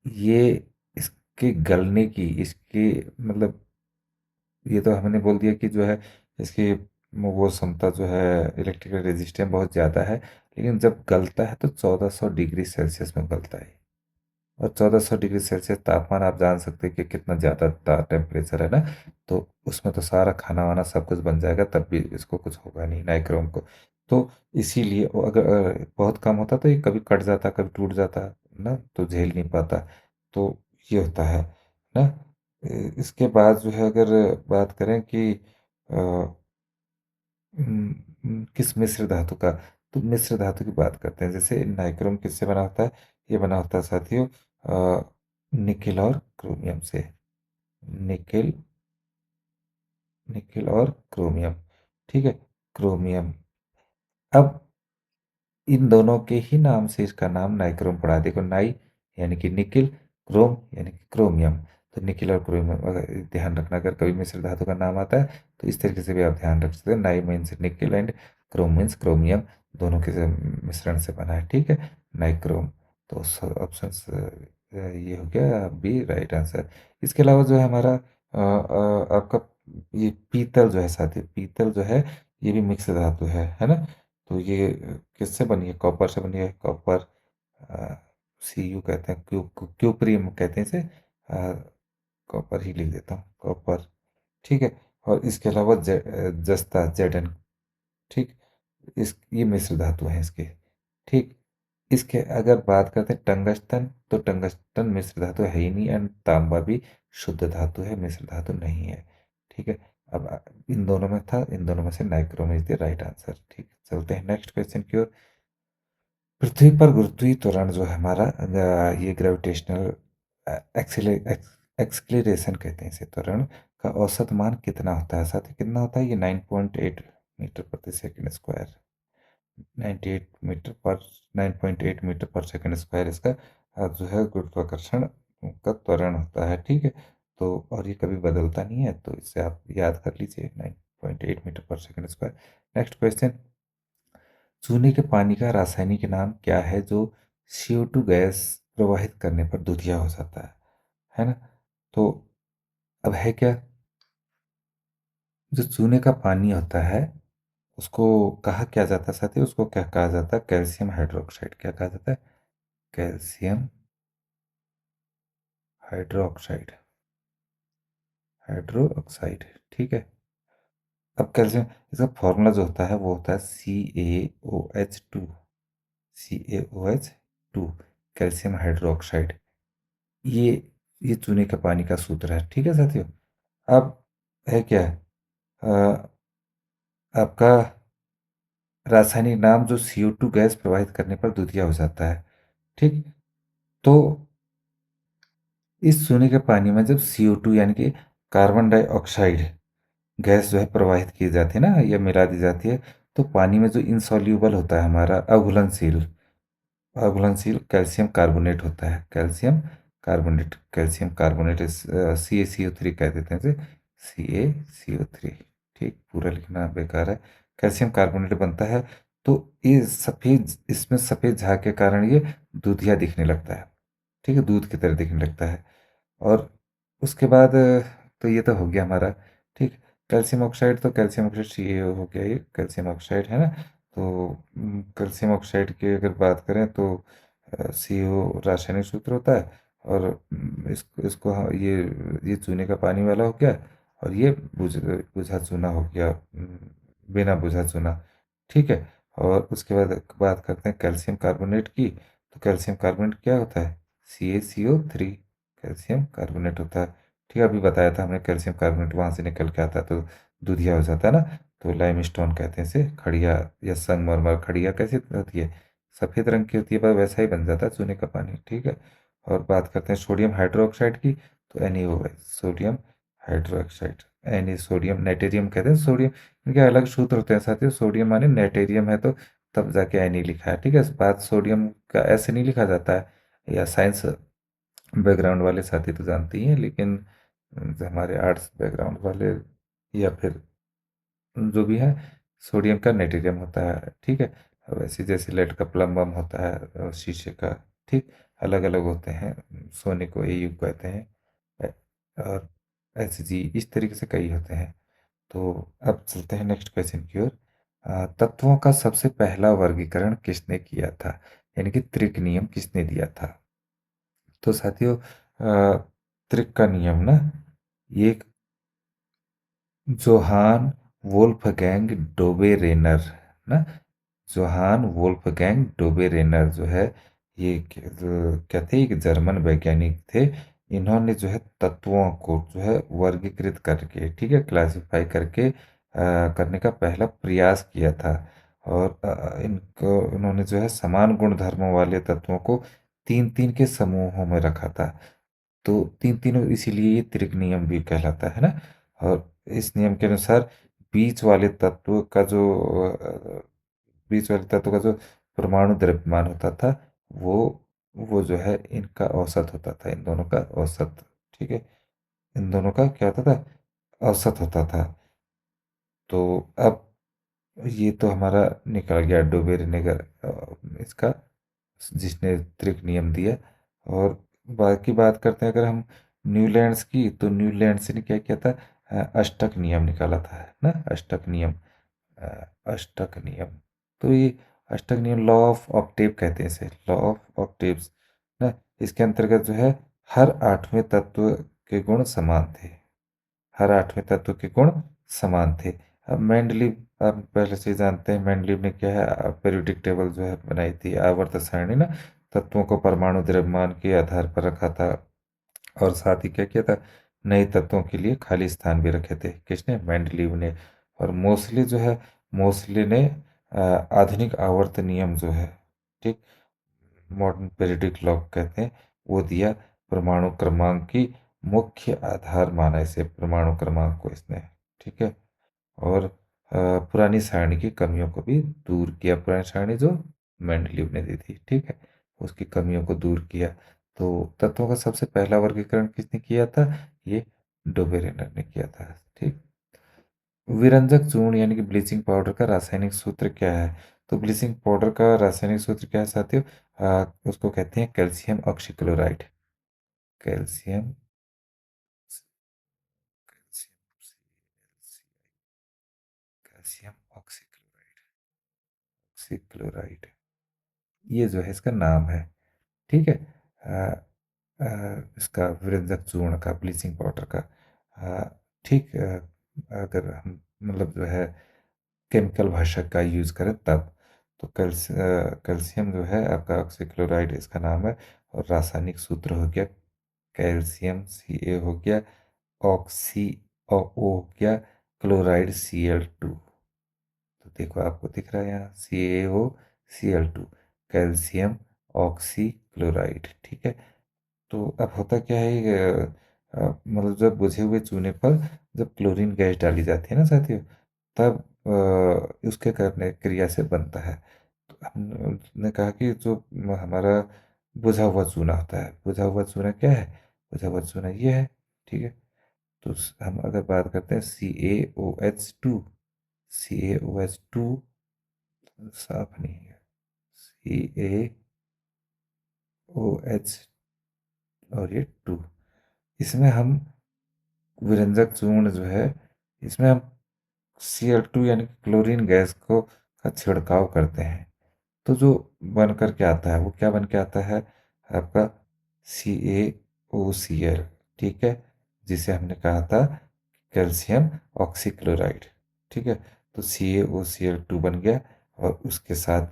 ये इसके गलने की, इसके मतलब, ये तो हमने बोल दिया कि जो है इसकी वो क्षमता जो है, इलेक्ट्रिकल रेजिस्टेंस बहुत ज़्यादा है। लेकिन जब गलता है तो 1400 डिग्री सेल्सियस में गलता है। और 1400 डिग्री सेल्सियस तापमान आप जान सकते हैं कि कितना ज़्यादा टेम्परेचर है ना। तो उसमें तो सारा खाना वाना सब कुछ बन जाएगा, तब भी इसको कुछ होगा नहीं नाइक्रोम को। तो इसीलिए वो अगर बहुत कम होता तो ये कभी कट जाता, कभी टूट जाता ना, तो झेल नहीं पाता। तो ये होता है ना। इसके बाद जो है, अगर बात करें कि किस मिश्र धातु का, तो मिश्र धातु की बात करते हैं। जैसे नाइक्रोम किससे बना होता है, ये बना होता है साथियों निकेल और क्रोमियम से। निकेल, निकेल और क्रोमियम। ठीक है। क्रोमियम। अब इन दोनों के ही नाम से इसका नाम नाइक्रोम पड़ा। देखो, नाई यानी कि निकिल, क्रोम यानी कि क्रोमियम। तो निकिल और क्रोमियम अगर ध्यान रखना, अगर कभी मिश्र धातु का नाम आता है तो इस तरीके से भी आप ध्यान रख सकते हैं। Ni means nickel and chrome means chromium, दोनों के मिश्रण से बना है। ठीक है, नाइक्रोम। तो ऑप्शन ये हो गया बी राइट आंसर। इसके अलावा जो है हमारा आपका ये पीतल जो है साथी, पीतल जो है ये भी मिक्स धातु है ना। तो ये किससे बनी है, कॉपर से बनी है। कॉपर सी यू कहते हैं, क्यूप्रियम कहते हैं इसे। कॉपर ही लिख देता हूँ, कॉपर। ठीक है। और इसके अलावा जस्ता, जेडन। ठीक। इस ये मिश्र धातु हैं इसके। ठीक। इसके अगर बात करते हैं टंगस्टन, तो टंगस्टन मिश्र धातु है ही नहीं, एंड तांबा भी शुद्ध धातु है, मिश्र धातु नहीं है। ठीक है। अब इन दोनों में था, इन दोनों में से nichrome is the right answer. ठीक, चलते हैं नेक्स्ट क्वेश्चन की ओर। पृथ्वी पर गुरुत्वीय त्वरण जो है हमारा, ये ग्रेविटेशनल एक्सलेरेशन कहते हैं इसे, त्वरण का औसत मान कितना होता है साथ ही, कितना होता है ये 9.8 मीटर प्रति सेकंड स्क्वायर। 98 मीटर पर 9.8 मीटर पर सेकंड स्क्वायर इसका जो है गुरुत्वाकर्षण का त्वरण होता है। ठीक है। तो और ये कभी बदलता नहीं है, तो इससे आप याद कर लीजिए, 9.8 मीटर पर सेकंड स्क्वायर। Next question. चूने के पानी का रासायनिक नाम क्या है जो CO2 गैस प्रवाहित करने पर दूधिया हो जाता है ना। तो अब है क्या, जो चूने का पानी होता है उसको कहा क्या जाता है साथी, उसको क्या कहा जाता है, कैल्शियम हाइड्रोक्साइड। क्या कहा जाता है, कैल्शियम हाइड्रोक्साइड, हाइड्रो ऑक्साइड। ठीक है। अब कैल्शियम, इसका फॉर्मूला जो होता है वो होता है CaOH2, CaOH2, कैल्शियम हाइड्रोक्साइड। ये ये चूने का पानी का सूत्र है। ठीक है साथियों। अब है क्या, अ, आपका रासायनिक नाम जो CO2 गैस प्रवाहित करने पर दूधिया हो जाता है। ठीक। तो इस चूने के पानी में जब CO2 यानी कि कार्बन डाइऑक्साइड गैस जो है प्रवाहित की जाती है ना, या मिला दी जाती है, तो पानी में जो इनसॉल्यूबल होता है हमारा, अघुलनशील, अघुलनशील कैल्शियम कार्बोनेट होता है। Calcium carbonate, calcium carbonate CaCO3 कह देते हैं इसे, CaCO3। ठीक, पूरा लिखना बेकार है। कैल्शियम कार्बोनेट बनता है। तो ये सफ़ेद, इसमें सफ़ेद झाग के कारण ये दूधिया दिखने लगता है। ठीक है, दूध की तरह दिखने लगता है। और उसके बाद तो ये तो हो गया हमारा। ठीक। कैल्शियम ऑक्साइड, तो कैल्शियम ऑक्साइड CaO हो गया, ये कैल्शियम ऑक्साइड है ना। तो कैल्शियम ऑक्साइड की अगर बात करें तो CO रासायनिक सूत्र होता है। और इसको ये चूने का पानी वाला हो गया। और ये बुझा चूना हो गया, बिना बुझा चूना। ठीक है। और उसके बाद बात करते हैं कैल्शियम कार्बोनेट की। तो कैल्शियम कार्बोनेट क्या होता है? CaCO3 कैल्शियम कार्बोनेट होता है। ठीक है, अभी बताया था हमने, कैल्शियम कार्बोनेट वहाँ से निकल के आता है तो दूधिया हो जाता है ना। तो लाइमस्टोन कहते हैं इसे, खड़िया या संगमरमर। खड़िया कैसी होती है? सफ़ेद रंग की होती है, पर वैसा ही बन जाता है चूने का पानी। ठीक है। और बात करते हैं सोडियम हाइड्रोक्साइड की। तो NaOH, सोडियम हाइड्रोक्साइड। सोडियम नेटेरियम कहते हैं सोडियम। इनके अलग सूत्र होते हैं साथियों। सोडियम माने नेटेरियम है तो तब जाके Na लिखा है। ठीक है, इस बात सोडियम का ऐसे नहीं लिखा जाता है। या साइंस बैकग्राउंड वाले साथी तो जानते ही हैं, लेकिन जो हमारे आर्ट्स बैकग्राउंड वाले या फिर जो भी है, सोडियम का नेट्रियम होता है। ठीक है। वैसे जैसे लेड का प्लम्बम होता है, शीशे का। ठीक। अलग अलग होते हैं। सोने को AU कहते हैं। और SG, इस तरीके से कई होते हैं। तो अब चलते हैं नेक्स्ट क्वेश्चन की ओर। तत्वों का सबसे पहला वर्गीकरण किसने किया था? यानी कि त्रिक नियम किसने दिया था? तो साथियों, त्रिक का नियम ना, ये जोहान वोल्फगैंग डोबेरेनर ना, जोहान वोल्फगैंग डोबेरेनर जो है, ये क्या थे? एक जर्मन वैज्ञानिक थे। इन्होंने जो है तत्वों को जो है वर्गीकृत करके, ठीक है, क्लासिफाई करके करने का पहला प्रयास किया था। और इनको उन्होंने जो है समान गुण धर्मों वाले तत्वों को तीन तीन के समूहों में रखा था। तो तीन तीनों इसीलिए ये त्रिक नियम भी कहलाता है ना। और इस नियम के अनुसार बीच वाले तत्व का जो बीच वाले तत्व का जो परमाणु द्रव्यमान होता था, वो वो जो है इनका औसत होता था, इन दोनों का औसत। ठीक है। इन दोनों का क्या होता था? औसत होता था। तो अब ये तो हमारा निकल गया डोबेरेनेगर इसका, जिसने त्रिक नियम दिया। और बाकी बात करते हैं अगर हम न्यूलैंड्स की, तो न्यूलैंड्स ने क्या किया था? अष्टक नियम निकाला था, है ना। अष्टक नियम, अ, अष्टक नियम। तो ये अष्टक नियम लॉ ऑफ ऑक्टेव कहते हैं इसे, लॉ ऑफ ऑक्टेव्स ना। इसके अंतर्गत जो है हर आठवें तत्व के गुण समान थे। हर आठवें तत्व के गुण समान थे। अब मेंडलीव आप पहले से ही जानते हैं, मेंडलीव ने क्या है, पीरियोडिक टेबल जो है बनाई थी, आवर्त सारणी ना। तत्वों को परमाणु द्रव्यमान के आधार पर रखा था। और साथ ही क्या किया था? नए तत्वों के लिए खाली स्थान भी रखे थे। किसने? मेंडलीव ने। और मोस्टली जो है, मोस्टली ने आधुनिक आवर्त नियम जो है, ठीक, मॉडर्न पीरियोडिक लॉग कहते हैं, वो दिया। परमाणु क्रमांक की मुख्य आधार माना इसे, परमाणु क्रमांक को इसने। ठीक है। और पुरानी सारणी की कमियों को भी दूर किया। पुरानी सारणी जो मेंडलीव ने दी थी, ठीक है, उसकी कमियों को दूर किया। तो तत्वों का सबसे पहला वर्गीकरण किसने किया था? ये डोबेरेनर ने किया था। ठीक। विरंजक चूर्ण यानी कि ब्लीचिंग पाउडर का रासायनिक सूत्र क्या है? तो ब्लीचिंग पाउडर का रासायनिक सूत्र क्या है साथियों? उसको कहते हैं calcium oxychloride. Calcium, calcium oxychloride, oxychloride, ये जो है इसका नाम है। ठीक है। इसका विरंजक चूर्ण का, ब्लीचिंग पाउडर का। ठीक। अगर हम मतलब जो है केमिकल भाषा का यूज़ करें तब, तो कैल्शियम जो है आपका ऑक्सीक्लोराइड इसका नाम है। और रासायनिक सूत्र हो गया कैल्शियम Ca हो गया, ऑक्सी ओ हो गया, क्लोराइड Cl2। तो देखो आपको दिख रहा है यहाँ CaO Cl2, calcium oxy chloride. ठीक है। तो अब होता क्या है, मतलब जब बुझे हुए चूने पर जब क्लोरीन गैस डाली जाती है ना साथियों, तब उसके करने क्रिया से बनता है। तो हमने कहा कि जो हमारा बुझा हुआ चूना होता है, बुझा हुआ चूना क्या है? बुझा हुआ चूना ये है। ठीक है। तो हम अगर बात करते हैं CaOH2, साफ नहीं है, CaOH और ये 2, इसमें हम विरंजक चूर्ण जो है, इसमें हम Cl2 यानी कि क्लोरीन गैस को का छिड़काव करते हैं। तो जो बन करके आता है वो क्या बन के आता है आपका CaOCl, ठीक है, जिसे हमने कहा था कैल्शियम ऑक्सीक्लोराइड। ठीक है, तो CaOCl2 बन गया, और उसके साथ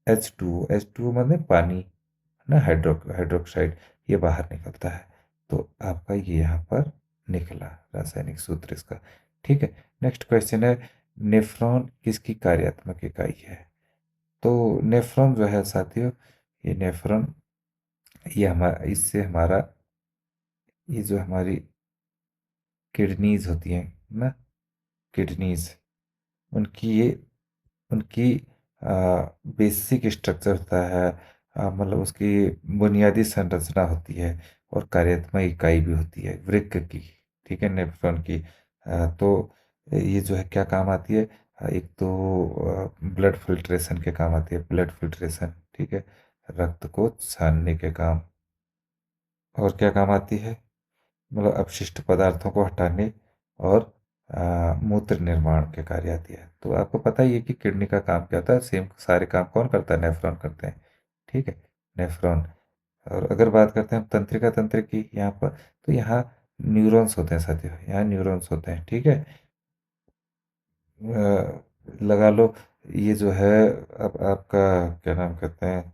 H2O मतलब पानी, है ना, हाइड्रोक्साइड, ये बाहर निकलता है। तो आपका ये यहाँ पर निकला रासायनिक सूत्र इसका। ठीक है, नेक्स्ट क्वेश्चन है, नेफ्रॉन किसकी कार्यात्मक इकाई है? तो नेफ्रॉन जो है साथियों, ये नेफ्रॉन, ये हमारा, इससे हमारा, ये जो हमारी किडनीज होती हैं ना, किडनीज, उनकी ये, उनकी बेसिक स्ट्रक्चर होता है, मतलब उसकी बुनियादी संरचना होती है, और कार्यात्मक इकाई भी होती है वृक्क की। ठीक है, नेफ्रॉन की। तो ये जो है क्या काम आती है, एक तो ब्लड फिल्ट्रेशन के काम आती है, ब्लड फिल्ट्रेशन, ठीक है, रक्त को छानने के काम। और क्या काम आती है, मतलब अपशिष्ट पदार्थों को हटाने, और मूत्र निर्माण के कार्य आती है। तो आपको पता ही है कि किडनी का काम क्या होता है, सेम सारे काम कौन करता है, नेफ्रॉन करते हैं। ठीक है, नेफ्रॉन। और अगर बात करते हैं हम तंत्रिका तंत्र की यहाँ पर, तो यहाँ न्यूरॉन्स होते हैं साथियों, यहाँ न्यूरॉन्स होते हैं। ठीक है, लगा लो, ये जो है, अब आपका क्या नाम कहते हैं,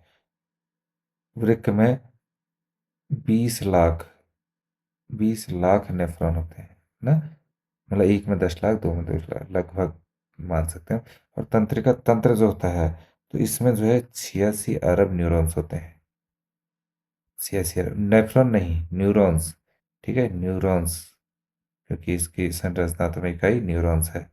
वृक्क में 20 लाख, 20 लाख नेफ्रॉन होते हैं ना, मतलब एक में 10 लाख, दो में 2 लाख लगभग मान सकते हैं। और तंत्रिका तंत्र जो होता है, तो इसमें जो है 86 अरब न्यूरॉन्स होते हैं। 86 अरब, नेफ्रॉन नहीं, न्यूरॉन्स। ठीक है, न्यूरॉन्स, क्योंकि इसकी संरचनात्मक इकाई न्यूरॉन्स है।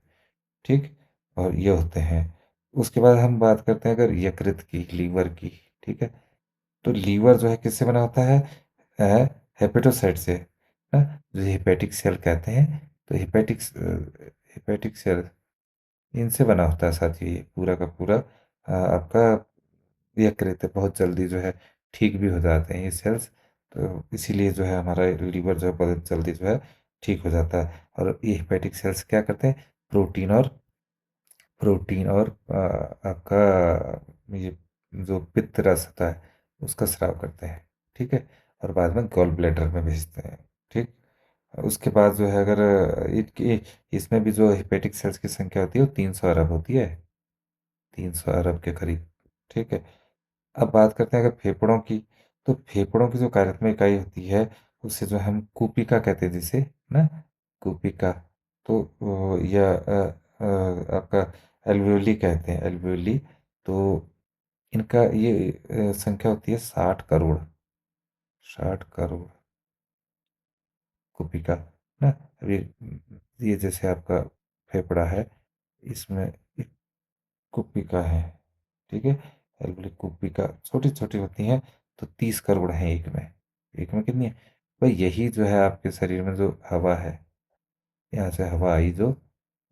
ठीक, और ये होते हैं। उसके बाद हम बात करते हैं अगर यकृत की, लीवर की। ठीक है, तो लीवर जो है किससे बना होता है, हेपेटोसाइट से ना, जो हेपेटिक सेल कहते हैं। तो हेपेटिक सेल, इनसे बना होता है साथियों, ये पूरा का पूरा आपका यकृत बहुत जल्दी जो है ठीक भी हो जाते हैं ये सेल्स। तो इसीलिए जो है हमारा लीवर जो है बहुत जल्दी जो है ठीक हो जाता है। और ये हेपेटिक सेल्स क्या करते हैं, प्रोटीन और आपका ये जो पित्त रस होता है उसका स्राव करते हैं। ठीक है, और बाद में गॉल ब्लैडर में भेजते हैं। ठीक, उसके बाद जो है अगर इनकी, इसमें भी जो हेपेटिक सेल्स की संख्या होती है वो 300 अरब होती है, 300 अरब के करीब। ठीक है, अब बात करते हैं अगर फेफड़ों की, तो फेफड़ों की जो कार्यात्मक इकाई होती है, उसे जो हम कूपिका कहते हैं, जिसे ना, कूपिका। तो या आपका एल्वियोली कहते हैं, एल्वियोली। तो इनका ये संख्या होती है 60 करोड़, 60 करोड़ कूपिका ना। अभी ये जैसे आपका फेफड़ा है, इसमें एक कूपिका है। ठीक है, एल्वियोली कूपिका छोटी छोटी होती हैं, तो 30 करोड़ हैं एक में। एक में कितनी है भाई, यही जो है आपके शरीर में जो हवा है, यहाँ से हवा आई जो,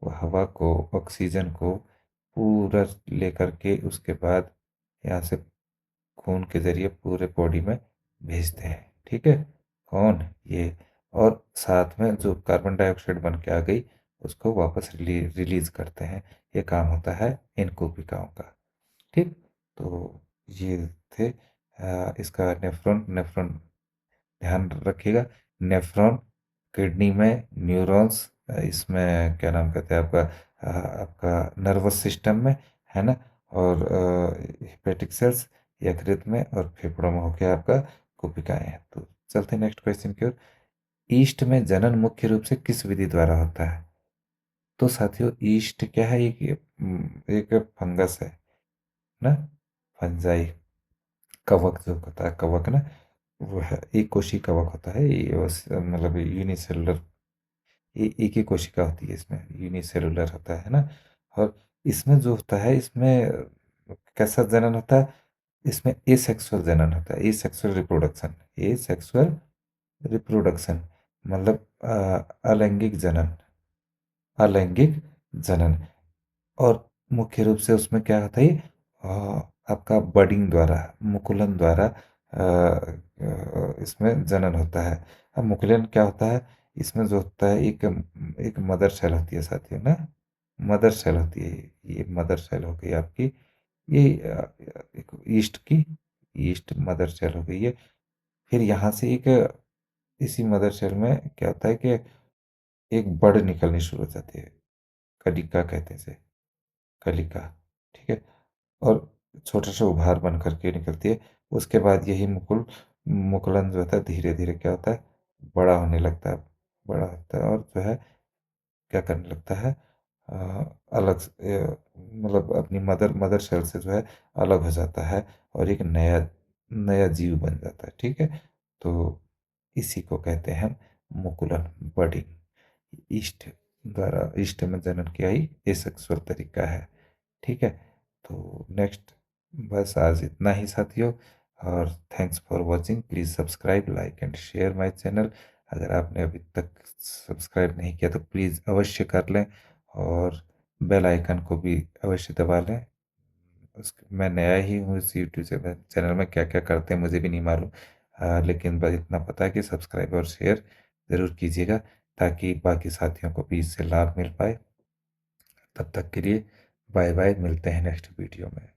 वो हवा को, ऑक्सीजन को पूरा लेकर के उसके बाद यहाँ से खून के जरिए पूरे बॉडी में भेजते हैं। ठीक है, कौन ये, और साथ में जो कार्बन डाइऑक्साइड बन के आ गई उसको वापस रिलीज करते हैं। ये काम होता है इन कोशिकाओं का। ठीक, तो ये थे इसका नेफ्रॉन, नेफ्रॉन ध्यान रखिएगा। नेफ्रॉन, किडनी में न्यूरॉन्स, इसमें क्या नाम कहते हैं आपका, आपका नर्वस सिस्टम में, है ना, और हेपेटिक सेल्स यकृत में, और फेफड़ों में होके आपका कोशिकाएं हैं। तो चलते हैं नेक्स्ट क्वेश्चन की ओर। ईस्ट में जनन मुख्य रूप से किस विधि द्वारा होता है? तो साथियों, ईस्ट क्या है, एक फंगस है ना, फंजाई, कवक जो होता है, कवक ना, वो है एक कोशी कवक होता है ये, मतलब यूनिसेलुलर, ये एक ही कोशिका होती है, इसमें यूनिसेलुलर होता है ना। और इसमें जो होता है, इसमें कैसा जनन होता है, इसमें एसेक्सुअल जनन होता है, एसेक्सुअल रिप्रोडक्शन, एसेक्सुअल रिप्रोडक्शन मतलब अलैंगिक जनन, अलैंगिक जनन। और मुख्य रूप से उसमें क्या होता है, आपका बडिंग द्वारा, मुकुलन द्वारा इसमें जनन होता है। अब मुकुलन क्या होता है, इसमें जो होता है एक एक मदर सेल होती है साथियों ना, मदर सेल होती है, ये मदर सेल हो गई आपकी, ये एक ईस्ट की, ईस्ट मदर सेल हो गई है। फिर यहाँ से एक इसी मदर सेल में क्या होता है कि एक बड़ निकलनी शुरू हो जाती है, कलिका कहते हैं इसे, कलिका, ठीक है। और छोटे से उभार बन करके निकलती है। उसके बाद यही मुकुलन जो होता है धीरे धीरे क्या होता है, बड़ा होने लगता है, बड़ा होता है, और जो है क्या करने लगता है, अ, अलग मतलब अपनी मदर सेल से जो है अलग हो जाता है, और एक नया नया जीव बन जाता है, ठीक है। तो इसी को कहते हैं मुकुलन, बडिंग। ईस्ट द्वारा, ईस्ट में जनन किया ही एसेक्सुअल तरीका है, ठीक है। तो नेक्स्ट, बस आज इतना ही साथियों, और thanks for watching. Please subscribe, like and share my channel. अगर आपने अभी तक सब्सक्राइब नहीं किया तो प्लीज़ अवश्य कर लें, और बेल आइकन को भी अवश्य दबा लें। मैं नया ही हूँ इस यूट्यूब चैनल में, क्या क्या करते हैं मुझे भी नहीं मालूम, लेकिन बस इतना पता है कि सब्सक्राइब और शेयर ज़रूर कीजिएगा, ताकि बाकी साथियों को भी इससे लाभ मिल पाए। तब तक के लिए बाय बाय, मिलते हैं नेक्स्ट वीडियो में।